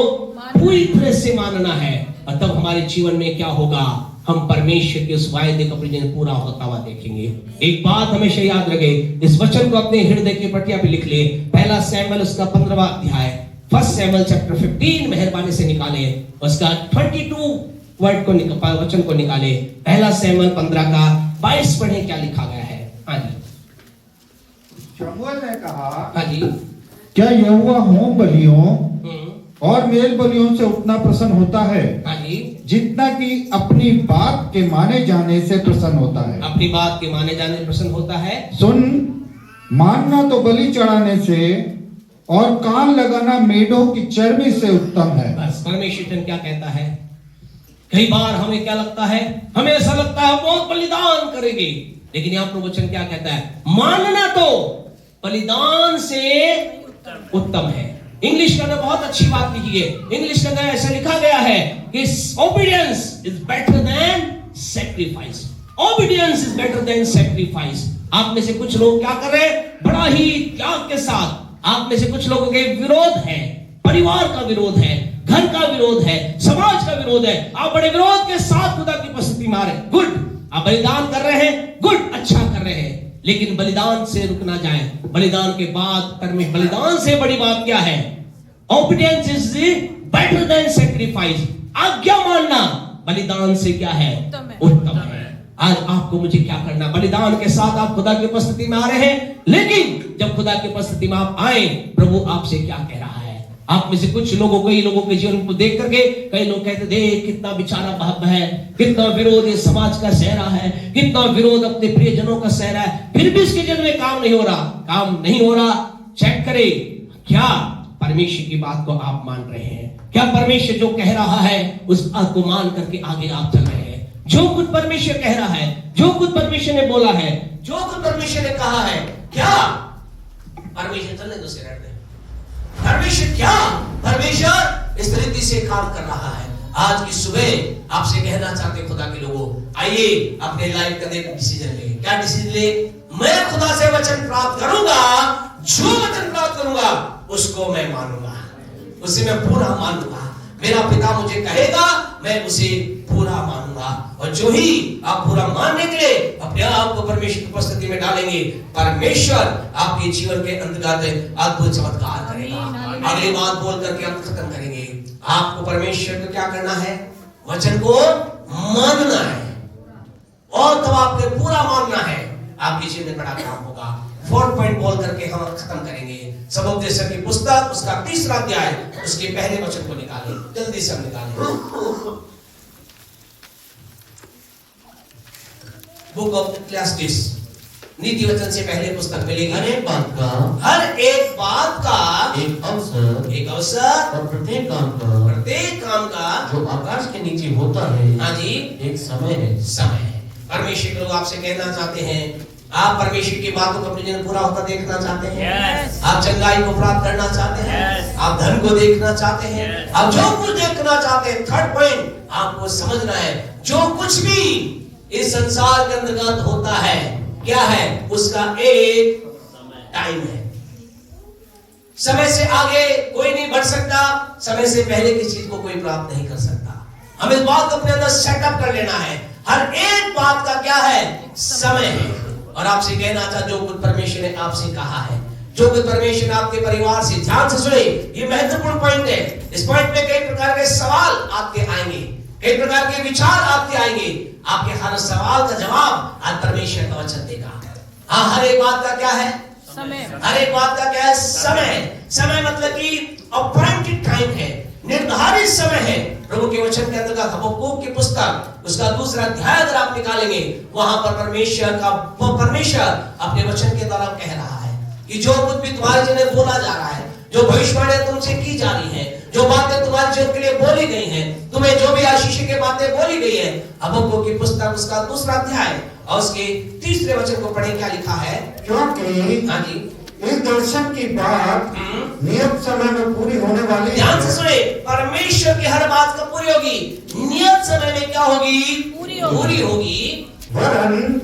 पूरी तरह से मानना है, और तब हमारे जीवन में क्या होगा, हम परमेश्वर के उस वायदे का प्रतिदिन पूरा होता हुआ देखेंगे। एक बात हमेशा याद रखे, इस वचन को अपने हृदय की पटिया पे लिख ले। 1 शमूएल उसका 15वां अध्याय, 1 शमूएल चैप्टर 15 मेहरबानी से निकाले, उसका 22 वर्ड को वचन को निकाले। 1 शमूएल 15 का 22 पढ़े, क्या लिखा गया है। हाँ जी, शमूएल ने कहा, हाँ जी, क्या यहोवा होम बलियों और मेल बलियों से उतना प्रसन्न होता है, हाँ जी, जितना कि अपनी बात के माने जाने से प्रसन्न होता है। अपनी बात के माने जाने से प्रसन्न होता है। सुन, मानना तो बलि चढ़ाने से और कान लगाना मेढ़ों की चर्बी से उत्तम है। बस परमेश्वर क्या कहता है। कई बार हमें क्या लगता है, हमें ऐसा लगता है बहुत बलिदान करेंगे, लेकिन यहाँ पर वचन क्या कहता है, मानना तो बलिदान से उत्तम है। इंग्लिश के अंदर बहुत अच्छी बात लिखी है। इंग्लिश के अंदर ऐसा लिखा गया है कि obedience is better than sacrifice. Obedience is better than sacrifice. आप में से कुछ लोग क्या कर रहे हैं, बड़ा ही त्याग के साथ, आप में से कुछ लोगों के विरोध है, परिवार का विरोध है, घर का विरोध है, समाज का विरोध है, आप बड़े विरोध के साथ खुदा की उपस्थिति में आ रहे हैं। गुड, आप बलिदान कर रहे हैं, गुड, अच्छा कर रहे हैं, लेकिन बलिदान से रुक ना जाए। बलिदान के बाद बलिदान से बड़ी बात क्या है, obedience is better than sacrifice. आज्ञा मानना बलिदान से क्या है, उत्तम है। आज आपको मुझे क्या करना, बलिदान के साथ आप खुदा की उपस्थिति में आ रहे हैं, लेकिन जब खुदा की उपस्थिति में आप आए, प्रभु आपसे क्या कह रहा है। आप में से कुछ लोगों, कई लोगों के जीवन को देख करके कई लोग कहते, देख कितना बेचारा बाप है, कितना विरोध ये समाज का सहरा है, कितना विरोध अपने प्रियजनों का सहरा है, फिर भी इसके जीवन में काम नहीं हो रहा, काम नहीं हो रहा। चेक करे, क्या परमेश्वर की बात को आप मान रहे हैं? क्या परमेश्वर जो कह रहा है उस बात को मान करके आगे आप चल रहे हैं? जो कुछ परमेश्वर कह रहा है, जो कुछ परमेश्वर ने बोला है, जो कुछ परमेश्वर ने कहा है, क्या परमेश्वर चलने दो से रहते परमेश्वर क्या परमेश्वर इस रीति से काम कर रहा है? आज की सुबह आपसे कहना चाहते खुदा के लोगों, आइए अपने लाइफ का एक डिसीजन ले। क्या डिसीजन ले? मैं खुदा से वचन प्राप्त करूंगा, जो वचन प्राप्त करूंगा उसको मैं मानूंगा, उसे मैं पूरा मानूंगा। मेरा पिता मुझे कहेगा, मैं उसे पूरा मानूंगा। और जो ही आप पूरा मानने के लिए अपने आप को परमेश्वर की उपस्थिति में डालेंगे, परमेश्वर आपके जीवन के अंतर्गत अद्भुत चमत्कार करेगा। अगली बात बोल करके हम खत्म करेंगे। आपको परमेश्वर को क्या करना है? वचन को मानना है, और तब आपने पूरा मानना है, आपके जीवन में बड़ा काम होगा। 4 पॉइंट बोल करके हम खत्म करेंगे। सबोपदेशक की पुस्तक उसका 3रा अध्याय उसके पहले वचन को निकालें, जल्दी से हम निकालें। बुक ऑफ इक्लेसियास्टिस, नीति वचन से पहले पुस्तक मिलेगी। हर एक बात का एक अवसर और प्रत्येक काम का जो आकाश के नीचे होता है, हाँ जी, एक समय है। परमेश्वर के लोग आपसे कहना चाहते हैं, आप परमेश्वर की बातों को अपने जीवन पूरा होता देखना चाहते हैं? yes. आप चंगाई को प्राप्त करना चाहते हैं? yes. आप धन को देखना चाहते हैं? yes. आप जो कुछ देखना चाहते हैं, 3rd पॉइंट आपको समझना है, जो कुछ भी इस संसार के अंतर्गत होता है, क्या है? उसका एक टाइम है। समय से आगे कोई नहीं बढ़ सकता, समय से पहले किसी चीज को कोई प्राप्त नहीं कर सकता। हम इस बात को अपने अंदर सेटअप कर लेना है। हर एक बात का क्या है? समय है। और आपसे कहना चाहता, जो कुछ परमेश्वर ने आपसे कहा है, जो कुछ परमेश्वर ने आपके परिवार से, ध्यान से सुने, ये महत्वपूर्ण पॉइंट है। इस पॉइंट में कई प्रकार के सवाल आपके आएंगे, कई प्रकार के विचार आपके आएंगे। आपके हर सवाल का जवाब आज परमेश्वर का वचन देगा। हाँ, हर एक बात का क्या है? समय। हर एक बात का क्या है? समय। समय मतलब कि अपॉइंटेड टाइम है, निर्धारित समय है। प्रभु के वचन के अंदर हबक्कूक की पुस्तक उसका 2रा अध्याय अगर आप निकालेंगे, वहां पर परमेश्वर अपने वचन के द्वारा कह रहा है कि जो कुछ भी तुम्हारे जीवन में बोला जा रहा है, जो भविष्यवाणी तुमसे की जा रही है, जो बातें तुम्हारे जीवन के लिए बोली गई हैं, तुम्हें जो भी आशीष की बातें बोली गई है, हबक्कूक की पुस्तक उसका 2रा अध्याय और उसके 3रे वचन को पढ़ें। क्या लिखा है? क्योंकि हाँ जी, इस दर्शन की बात नियत समय में पूरी होने वाली है। ध्यान से सुने, परमेश्वर की हर बात कब पूरी होगी? नियत समय में क्या होगी? पूरी होगी। वरन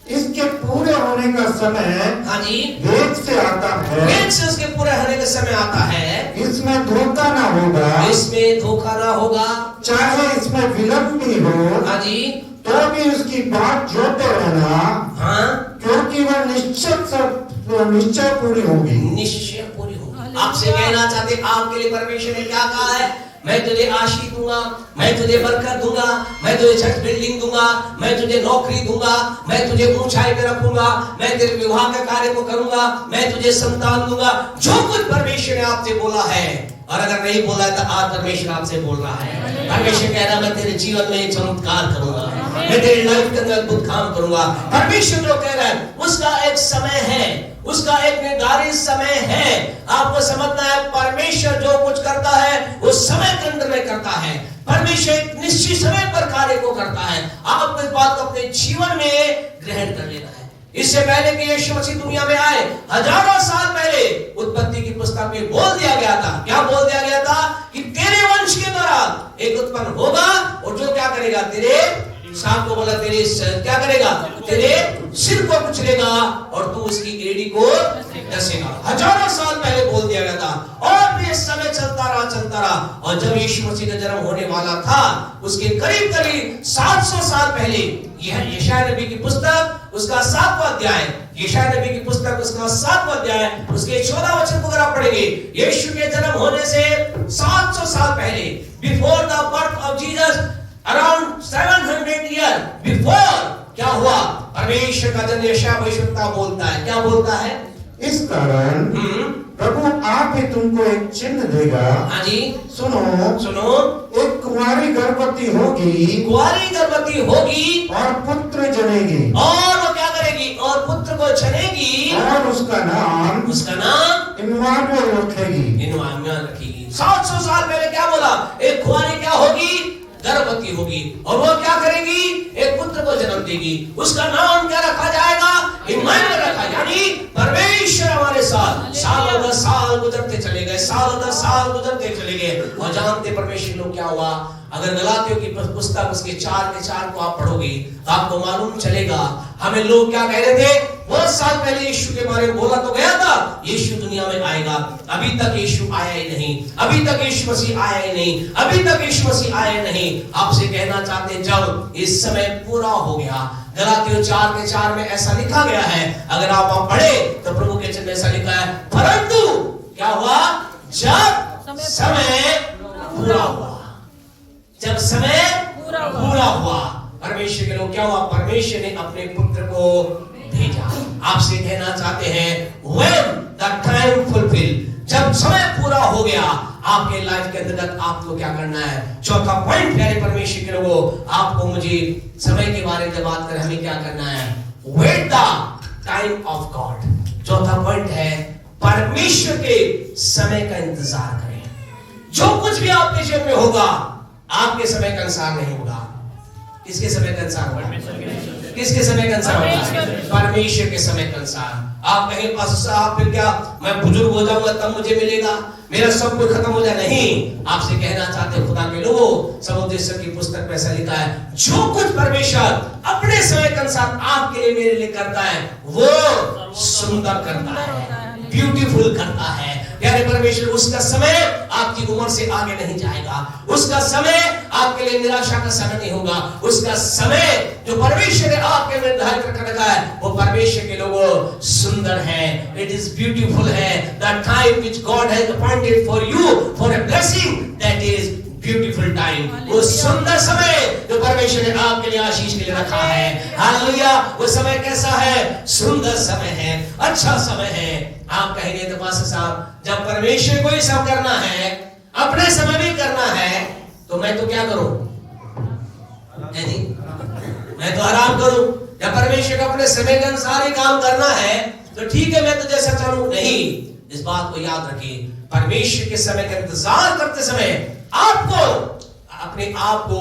इसके पूरे होने का समय, हाँ जी, वेग से आता है। वेग से उसके पूरे होने का समय आता है। इसमें धोखा ना होगा, इसमें धोखा ना होगा, चाहे इसमें विलंब भी हो, हाँ जी, तो भी उसकी बात जोते रहना, हाँ, क्योंकि वह निश्चय पूरी होगी। निश्चय पूरी होगी। आपसे कहना चाहते, आपके लिए परमेश्वर ने क्या कहा है? मैं तुझे आशीष दूंगा, मैं तुझे बरकत दूंगा, मैं तुझे छत बिल्डिंग दूंगा, मैं तुझे नौकरी दूंगा, मैं तुझे ऊंचाई पे रखूंगा, मैं तेरे विवाह के कार्य को करूंगा, मैं तुझे संतान दूंगा। जो कुछ परमेश्वर ने आपसे बोला है, और अगर नहीं बोला है तो आज परमेश्वर आपसे बोल रहा है। परमेश्वर कह रहा है, मैं तेरे जीवन में एक चमत्कार करूंगा, मैं तेरी लाइफ के अंदर अद्भुत काम करूंगा। परमेश्वर जो कह रहा है उसका एक समय है, उसका एक निर्धारित समय है। आपको समझना है, परमेश्वर जो कुछ करता है वो समय के अंदर में करता है। परमेश्वर एक निश्चित समय पर कार्य को करता है। आपको इस बात को अपने जीवन में ग्रहण कर लेना है। इससे पहले कि यीशु मसीह दुनिया में आए, हजारों साल पहले उत्पत्ति की पुस्तक में बोल दिया गया था। क्या बोल दिया गया था? कि तेरे वंश के द्वारा एक उत्पन्न होगा, और जो क्या करेगा? तेरे सांप को बोला, तेरे क्या करेगा? तेरे सिर को कुचलेगा और तू उसकी एड़ी को डसेगा। हजारों साल पहले बोल दिया गया था। और भी समय चलता रहा, और जब यीशु मसीह का जन्म होने वाला था, उसके करीब 700 साल पहले, यह यशायाह नबी की पुस्तक उसका 7वां अध्याय, यशायाह नबी की पुस्तक उसका 7वां अध्याय उसके 14 वचन को अगर आप पढ़ेंगे, यीशु के जन्म होने से 700 साल पहले, before the birth of Jesus, around 700 year before, क्या हुआ? परमेश्वर का जन्म यशायाह भविष्यवक्ता बोलता है। क्या बोलता है? इस कारण प्रभु आप ही तुमको एक चिन्ह देगा। हाँ जी, सुनो, एक कुंवारी गर्भवती होगी, और पुत्र जनेगी। और वो क्या करेगी? और पुत्र को जनेगी और उसका नाम इम्मानुएल रखेगी। इम्मानुएल रखेगी। 700 साल पहले क्या बोला? एक कुंवारी क्या होगी? गर्भवती होगी, और वो क्या करेगी? एक पुत्र को जन्म देगी। उसका नाम क्या रखा जाएगा? इम्मानुएल रखा, यानी परमेश्वर हमारे साथ। सालों दर साल गुजरते चले गए, सालों दर साल गुजरते चले गए, और जानते परमेश्वर लोग क्या हुआ? अगर गलातियों की पुस्तक उसके 4 के 4 को आप पढ़ोगे तो आपको मालूम चलेगा हमें लोग क्या कह रहे थे। बहुत साल पहले यीशु के बारे में बोला तो गया था यीशु दुनिया में आएगा, अभी तक यीशु आया ही नहीं, अभी तक यीशु मसीह आया ही नहीं, अभी तक यीशु मसीह आया नहीं। आपसे कहना चाहते हैं जब इस समय पूरा हो गया, गलातियों 4 के 4 में ऐसा लिखा गया है। अगर आप वहां पढ़े तो प्रभु के वचन में ऐसा लिखा है, परंतु क्या हुआ? जब समय पूरा हुआ, जब समय पूरा हुआ, परमेश्वर के लोग क्या हुआ? परमेश्वर ने अपने पुत्र को भेजा। आपसे कहना चाहते हैं when the time fulfilled, जब समय पूरा हो गया आपके लाइफ के अंतर्गत आपको क्या करना है? चौथा पॉइंट प्यारे परमेश्वर के लोगों, आपको मुझे समय के बारे में बात करें, हमें क्या करना है? wait the time of God। चौथा पॉइंट है परमेश्वर के समय का इंतजार करें। जो कुछ भी आपके जीवन में होगा आपके समय के अनुसार नहीं होगा। किसके समय के अनुसार होगा? किसके समय के अनुसार होगा? परमेश्वर के समय के अनुसार। आप कहें पास्टर साहब फिर क्या मैं बुजुर्ग हो जाऊंगा तब मुझे मिलेगा, मेरा सब कुछ खत्म हो जाए? नहीं, आपसे कहना चाहते खुदा के लोगों, समुद्रेश्वर की पुस्तक में ऐसा लिखा है, जो कुछ परमेश्वर अपने समय के अनुसार आपके लिए मेरे लिए करता है वो सुंदर करता है, ब्यूटीफुल करता है। प्यारे परमेश्वर, उसका समय आपकी उम्र से आगे नहीं जाएगा, उसका समय आपके लिए निराशा का समय नहीं होगा। उसका समय जो परमेश्वर ने आपके निर्धारित कर रखा है वो परमेश्वर के लोगों सुंदर है, इट इज ब्यूटीफुल है। The time which God has appointed for you for a blessing, that is beautiful time. वो सुंदर समय जो परमेश्वर ने आपके लिए आशीष के लिए रखा है, हालेलुया। वो समय कैसा है? सुंदर समय है, अच्छा समय है। आप कहेंगे तो पास्टर साहब जब परमेश्वर को ही सब करना है, अपने समय भी करना है, तो मैं तो क्या करूं? मैं तो आराम करूं। जब परमेश्वर को अपने समय के अनुसार ही काम करना है तो ठीक है, मैं तो जैसा चाहूं। नहीं, इस बात को याद रखिए, परमेश्वर के समय का इंतजार करते समय आपको अपने आप को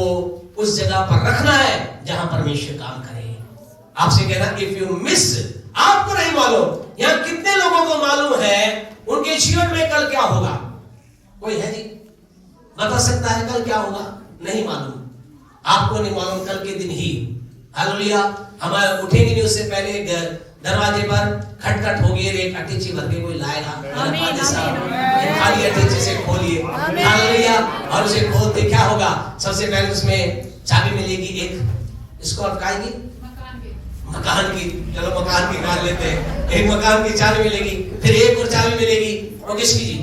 उस जगह पर रखना है जहां परमेश्वर काम करे। आपसे कहना इफ यू मिस, आपको नहीं मालूम, यहां कितने लोगों को मालूम है उनके जीवन में कल क्या होगा? कोई है जी बता सकता है कल क्या होगा? नहीं मालूम, आपको नहीं मालूम। कल के दिन ही हालेलुया हम उठेंगे नहीं, उससे पहले दरवाजे पर खटखट होगी, एक अटैची भर के कोई लाएगा, खाली अटैची से खोलिए, हालेलुया। और उसे खोलते क्या होगा? सबसे पहले उसमें चाबी मिलेगी, एक इसको अटकाएगी मकान की, चलो मकान की मान लेते हैं, एक मकान की चाबी मिलेगी, फिर एक और चाबी मिलेगी, और किसकी जी?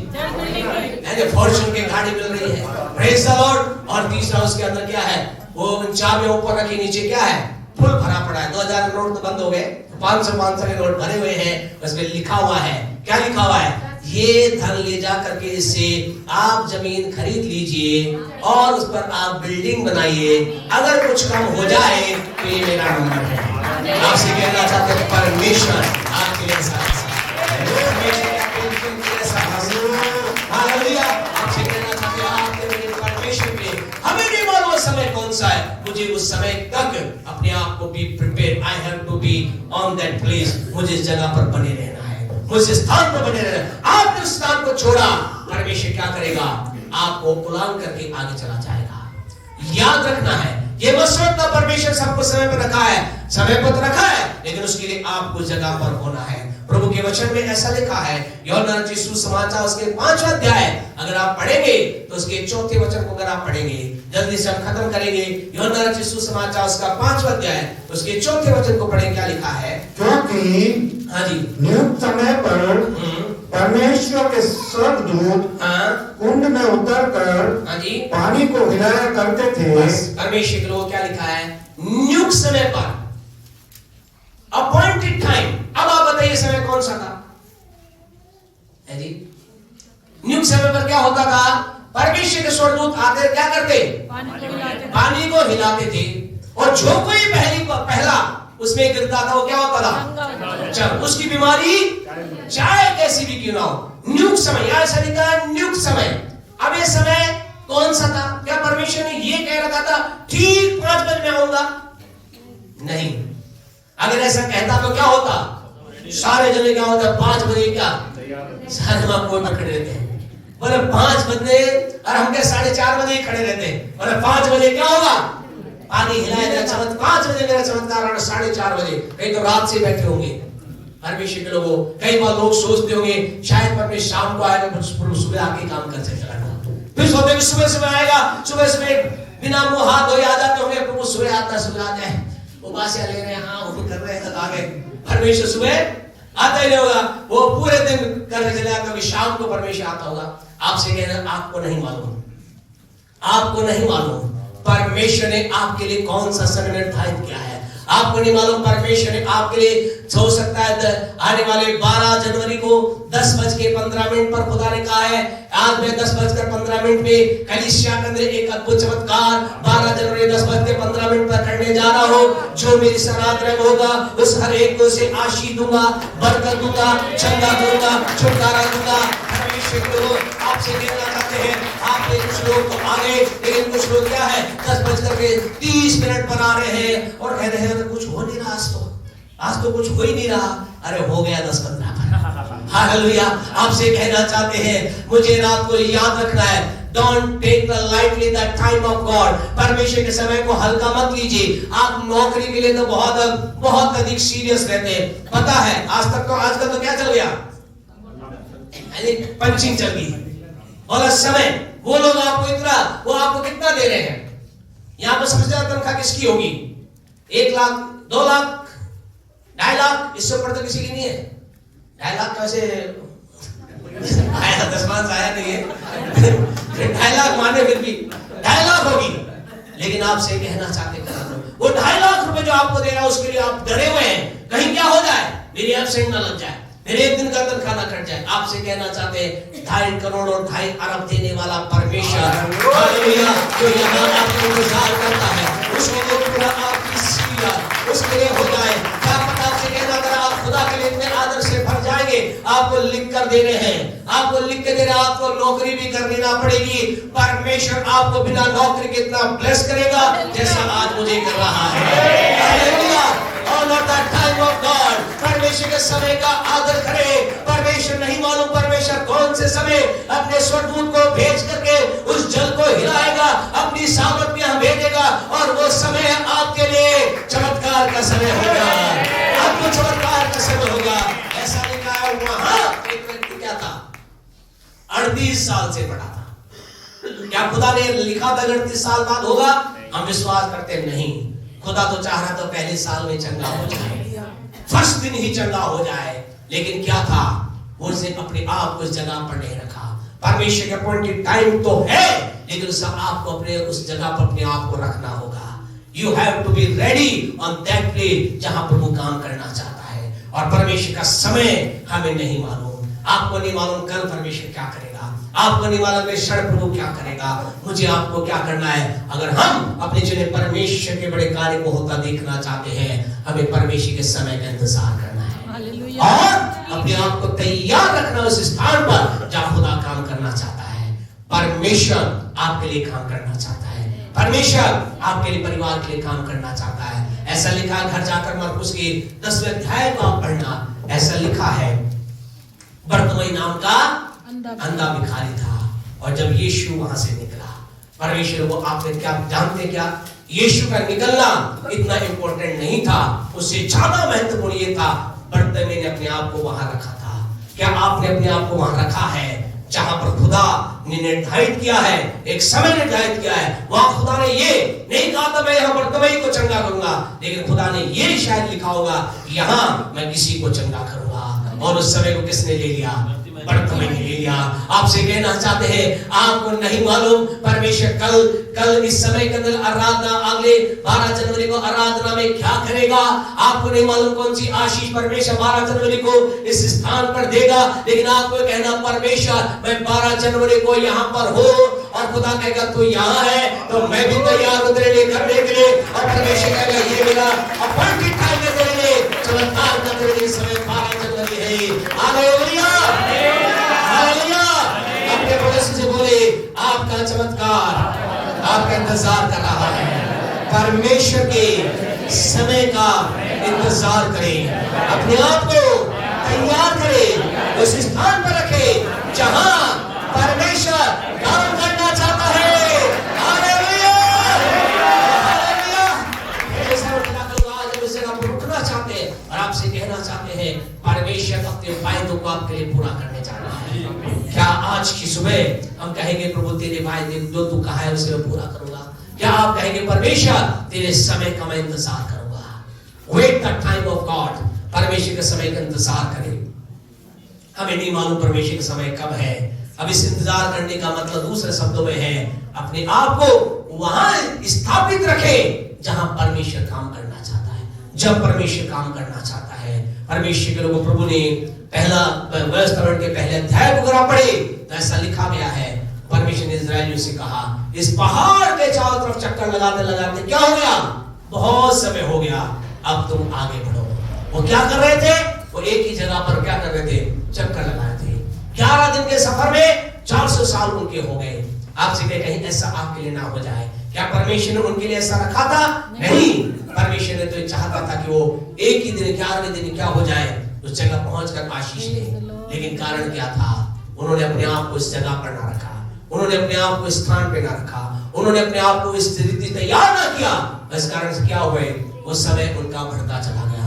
फॉर्च्यून की गाड़ी मिल रही है, प्रेज द लॉर्ड। और तीसरा उसके अंदर क्या है? वो चाबियां ऊपर रखी, नीचे क्या है? फुल भरा पड़ा है। 2000 नोट तो बंद हो गए, 500 के नोट भरे हुए हैं। उसमें लिखा हुआ है, क्या लिखा हुआ है? ये धन ले जा करके इससे आप जमीन खरीद लीजिए और उस पर आप बिल्डिंग बनाइए, अगर कुछ कम हो जाए तो ये मेरा नंबर है। आपसे कहना चाहते हैं परमेश्वर आपके लिए साथ हमें नहीं मालूम समय कौन सा है, मुझे उस समय तक अपने आप को be prepare, I have to be on that place. मुझे इस जगह पर बने रहना है, मुझे स्थान पर बने रहना है। आपने उस स्थान को छोड़ा, परमेश्वर क्या करेगा? आपको उलांग करके आगे चला जाएगा। याद रखना है, ये मत सोचना परमेश्वर सबको समय पर रखा है, समय पर रखा है, लेकिन उसके लिए आपको जगह पर होना है। प्रभु के वचन में ऐसा लिखा है, यूहन्ना रचित सुसमाचार उसके 5वां अध्याय अगर आप पढ़ेंगे तो उसके 4थे वचन को अगर आप पढ़ेंगे, जल्दी से हम खत्म करेंगे। यूहन्ना रचित सुसमाचार उसका 5वां अध्याय उसके 4थे वचन को पढ़ें, क्या लिखा है? क्योंकि हाँ जी, नियुक्त समय पर परमेश्वर के स्वर्गदूत कुंड में उतरकर हाँ जी पानी को हिलाया करते थे। परमेश्वर के लोग क्या लिखा है? नियुक्त समय पर, अपॉइंटेड टाइम। अब आप बताइए समय कौन सा था? है जी, नियुक्त समय पर क्या होता था? परमेश्वर के स्वर्गदूत आते क्या करते? पानी को हिलाते थे। और जो कोई पहला उसमें गिरता था, वो क्या होता था? चल, उसकी बीमारी चाहे कैसी भी क्यों ना हो, नियुक्त समय, या ऐसा लिखा है नियुक्त समय। अब ये समय कौन सा था? क्या परमेश्वर ने ये कह रखा था ठीक 5 बजे मैं आऊंगा? नहीं। अगर ऐसा कहता तो क्या होता? सारे जने क्या होता? 5 बजे क्या सारे वहां कोई खड़े रहते हैं, बोले 5 बजे, और हम क्या 4:30 बजे ही खड़े रहते हैं, बोले 5 बजे क्या होगा? पानी हिलाया मेरा चमत्कार, 5 बजे मेरा चमत्कार, और 4:30 बजे कहीं तो रात से बैठे होंगे परमेश्वर के लोगों। कई बार लोग सोचते होंगे शायद परमेश्वर शाम को आएगा, सुबह आके काम करते चला जाएगा, फिर सोचते हैं सुबह सुबह आएगा, सुबह सुबह बिना मुंह हाथ धोए आ जाते होंगे, प्रभु सुबह आता है, उबासिया ले रहे हैं, हाँ वो कर रहे हैं, आगे परमेश्वर सुबह आता ही नहीं होगा, वो पूरे दिन करने चले जाते होंगे, शाम को परमेश्वर आता होगा। आपसे कहना, आपको नहीं मालूम, आपको नहीं मालूम परमेश्वर ने आपके लिए कौन सा समय निर्धारित किया है। आपको नहीं मालूम परमेश्वर ने आपके लिए, हो सकता है आने वाले 12 जनवरी को 10:15 पर खुदा ने कहा है, आज मैं 10:15 में कलीसिया के अंदर एक अद्भुत चमत्कार 12 जनवरी 10:15 पर करने जा रहा हूँ। जो मेरी सराध में होगा उस हर एक को से आशीष दूंगा, बरकत दूंगा, चंगा दूंगा, छुटकारा दूंगा। आपसे कहना चाहते हैं, आपने कुछ लोग तो आ गए, लेकिन कुछ लोग क्या है 10:30 पर आ रहे हैं और कह रहे हैं तो कुछ हो नहीं रहा, आज तो कुछ हो ही नहीं रहा। अरे हो गया 10:15 पर। हालेलुया। आपसे कहना चाहते हैं, मुझे रात को याद रखना है, don't take the lightly the time of God. परमेश्वर के समय को हल्का मत लीजिए। आप नौकरी के लिए तो बहुत अधिक सीरियस रहते हैं। पता है आजकल तो क्या चल गया, पंचिंग चल गई, और समय वो लोग आपको इतना, वो आपको कितना दे रहे हैं? यहाँ पर सबसे ज्यादा तनख्वाह किसकी होगी? 1 लाख, 2 लाख, 2.5 लाख, इससे ऊपर तो किसी की नहीं है। 2.5 लाख कैसे आया? 10 मास आया नहीं है। 2.5 लाख माने, फिर भी 2.5 लाख होगी। लेकिन आपसे कहना चाहते हैं, वो 2.5 लाख रुपए जो आपको दे रहा है उसके लिए आप डरे हुए हैं, कहीं क्या हो जाए, मेरी एब्सेंट ना लग जाए, मेरे एक दिन का तनख्वाह ना कट जाए। आपसे कहना चाहते हैं, 2.5 करोड़ और 2.5 अरब देने वाला परमेश्वर, हालेलुया, जो यहाँ आपको इंतजार करता है, उसके लिए पूरा आपकी सीरिया उसके लिए हो जाए। क्या पता आपसे कहना, अगर आप खुदा के लिए इतने आदर से भर जाएंगे, आपको लिख कर दे रहे हैं, आपको लिख के दे रहे हैं, आपको नौकरी भी करनी ना पड़ेगी। परमेश्वर आपको बिना नौकरी के इतना ब्लेस करेगा जैसा आज मुझे कर रहा है। Hallelujah. Honour the time of God. परमेश्वर के समय का आदर करें। परमेश्वर नहीं मालूम परमेश्वर कौन से समय अपने स्वर्गदूत को भेज करके उस जल को हिलाएगा, अपनी सामर्थ में हम भेजेगा, और वो समय आपके लिए चमत्कार का समय होगा, आपको चमत्कार का समय होगा। ऐसा लिखा है वहां एक व्यक्ति क्या था, 38 साल से पड़ा था। क्या खुदा ने लिखा था 38 साल बाद होगा? हम विश्वास करते नहीं। खुदा तो चाह रहा था पहले साल में चंगा हो जाए, फर्स्ट दिन ही चंगा हो जाए, लेकिन क्या था, वो उसने अपने आप को इस जगह पर नहीं रखा। परमेश्वर के अपॉइंटेड टाइम तो है, लेकिन उस आपको अपने उस जगह पर अपने आप को रखना होगा। You have to be ready on that play जहां प्रभु काम करना चाहता है। और परमेश्वर का समय हमें नहीं मालूम, आपको नहीं मालूम कल परमेश्वर क्या करेगा, आपको नहीं मालूम कि क्षण प्रभु क्या करेगा। मुझे आपको क्या करना है, अगर हम अपने चुने परमेश्वर के बड़े कार्य को होता देखना चाहते हैं, हमें परमेश्वर के समय का इंतजार करना है और अपने आप को तैयार रखना उस स्थान पर जहां खुदा काम करना चाहता है। परमेश्वर आपके लिए काम करना चाहता है, परमेश्वर आपके लिए परिवार के लिए काम करना चाहता है। ऐसा लिखा है, घर जाकर मरकुस के 10वें अध्याय को आप पढ़ना, ऐसा लिखा है, बरतुमई नाम का अंधा भिखारी था, और जब यीशु वहां से निकला, परमेश्वर को आपने क्या जानते, क्या यीशु का निकलना इतना इंपॉर्टेंट नहीं था, उससे ज्यादा महत्वपूर्ण ये था बरतुमई ने अपने आप को वहां रखा था। क्या आपने अपने आप को वहां रखा है जहां पर खुदा ने निर्धारित किया है, एक समय निर्धारित किया है? वहां खुदा ने ये नहीं कहा था मैं यहाँ बरतुमई को चंगा करूंगा, लेकिन खुदा ने ये शायद लिखा होगा, यहाँ मैं किसी को चंगा करूंगा। और उस समय को किसने ले लिया? बरतुमई ने ले लिया। आपसे कहना चाहते हैं, आपको नहीं मालूम परमेश्वर कल इस समय के अंदर आराधना, अगले 12 जनवरी को आराधना में क्या करेगा? आपको नहीं मालूम कौन सी आशीष परमेश्वर 12 जनवरी को इस स्थान पर देगा, लेकिन आपको कहना, परमेश्वर मैं 12 जनवरी को यहाँ पर हूँ, और खुदा कहेगा तू यहाँ है तो मैं भी तैयार हूँ तेरे लिए करने के लिए। और परमेश्वर कहेगा ये मेरा अपॉइंटेड टाइम है चमत्कार का तेरे समय 12 जनवरी है। Hallelujah, hallelujah. अपने पड़ोसी से बोले, आपका चमत्कार आपका इंतजार कर रहा है। परमेश्वर के समय का इंतजार करें, अपने आप को तैयार करें, उस स्थान पर रखें जहां परमेश्वर काम करना चाहता है। Hallelujah, hallelujah. ऐसा उठना करूंगा जब उस जगह पर रुकना चाहते हैं और आपसे कहना चाहते हैं, परमेश्वर अपने वायदों को आपके लिए पूरा करने जा रहा है। क्या आज की सुबह हम कहेंगे, प्रभु तेरे वायदे जो तू कहा है उसे मैं पूरा करूंगा? क्या आप कहेंगे, परमेश्वर तेरे समय का मैं इंतजार करूंगा? Wait the time of God. परमेश्वर के समय का इंतजार करें। हमें नहीं मालूम परमेश्वर का समय कब है। अब इस इंतजार करने का मतलब दूसरे शब्दों में है, अपने आप को वहां स्थापित रखें जहां परमेश्वर काम करना चाहता है। जब परमेश्वर काम करना चाहता है, परमेश्वर के लोगों, प्रभु ने पहला व्यवस्था के पहले अध्याय को अगर आप पढ़े तो ऐसा लिखा गया है, परमेश्वर ने इस्राएलियों से कहा, इस पहाड़ के चारों तरफ चक्कर लगाते लगाते क्या हो गया? बहुत समय हो गया, अब तुम आगे बढ़ो। वो क्या कर रहे थे? वो एक ही जगह पर क्या कर रहे थे? चक्कर लगा रहे थे। 11 दिन के सफर में 400 साल उनके हो गए। आपसे कहीं ऐसा आपके लिए ना हो जाए। क्या परमेश्वर ने उनके लिए ऐसा रखा था? नहीं। परमेश्वर ने तो चाहता था कि वो एक ही दिन 11वें दिन क्या हो जाए, उस जगह पहुंचकर आशीष ले। लेकिन कारण क्या था? उन्होंने अपने आप को इस जगह पर ना रखा, उन्होंने अपने आप को इस स्थान पे ना रखा, उन्होंने अपने आप को इस स्थिति तैयार ना किया। इस कारण से क्या हुए? वो समय उनका बढ़ता चला गया।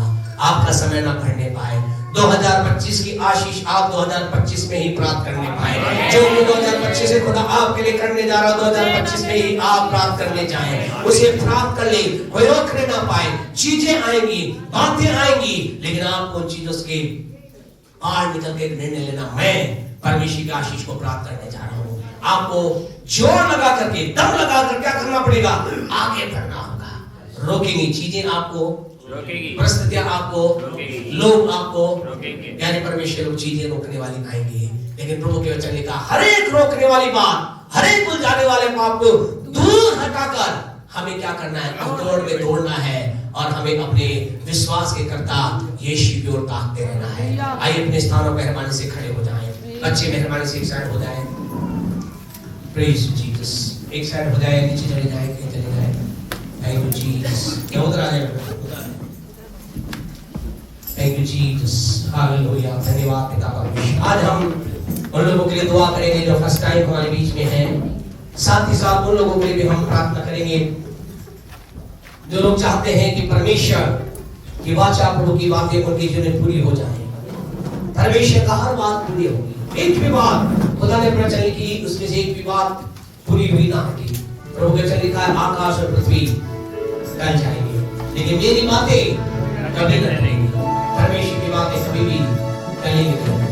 आपका समय ना बढ़ने पाए। 2025 की आशीष आप 2025 में ही प्राप्त करने पाए। जो 2025 से खुदा आपके लिए करने जा रहा है, 2025 में ही आप प्राप्त करने जाएं। उसे प्राप्त कर ले, कोई रोकने ना पाए। चीजें आएंगी, बातें आएंगी, लेकिन आपको उन चीजों से बाहर निकल के निर्णय लेना, मैं परमेश्वर की आशीष को प्राप्त करने जा रहा हूँ। आपको जोर लगा करके, दम लगा कर क्या करना पड़ेगा? आगे बढ़ना होगा। रोकेंगी चीजें आपको, परिस्थितियां आपको, लोग आपको, यानी परमेश्वर लोग चीजें रोकने वाली आएंगी। लेकिन प्रभु के वचन ने कहा, हर एक रोकने वाली बात, हर एक उलझाने वाले पाप को दूर हटाकर हमें क्या करना है? दौड़ में दौड़ना है और हमें अपने विश्वास के कर्ता यीशु की ओर ताकते रहना है। आइए अपने स्थानों पर मेहरबानी से खड़े हो जाएं। बच्चे मेहरबानी से एक साइड हो जाएं। Praise Jesus. एक साइड हो जाए, नीचे चले जाए, कहीं चले जाए। Thank you Jesus. क्या उधर आ जाए? Thank you Jesus. हालेलुया। धन्यवाद पिता परमेश्वर। आज हम उन लोगों के लिए दुआ करेंगे जो फर्स्ट टाइम हमारे बीच में हैं। साथ ही साथ उन लोगों के लिए भी हम प्रार्थना करेंगे जो लोग चाहते हैं कि परमेश्वर की वाचा, प्रभु की बातें उनके जीवन में पूरी हो जाए। परमेश्वर का हर बात पूरी होगी। एक भी बात खुदा ने वचन लिखी, उसमें से एक भी बात पूरी हुई ना होगी। प्रभु के वचन लिखा है, आकाश और पृथ्वी टल जाएंगे, लेकिन मेरी बातें कभी न टलेंगी। परमेश्वर की बातें कभी भी टलेंगी।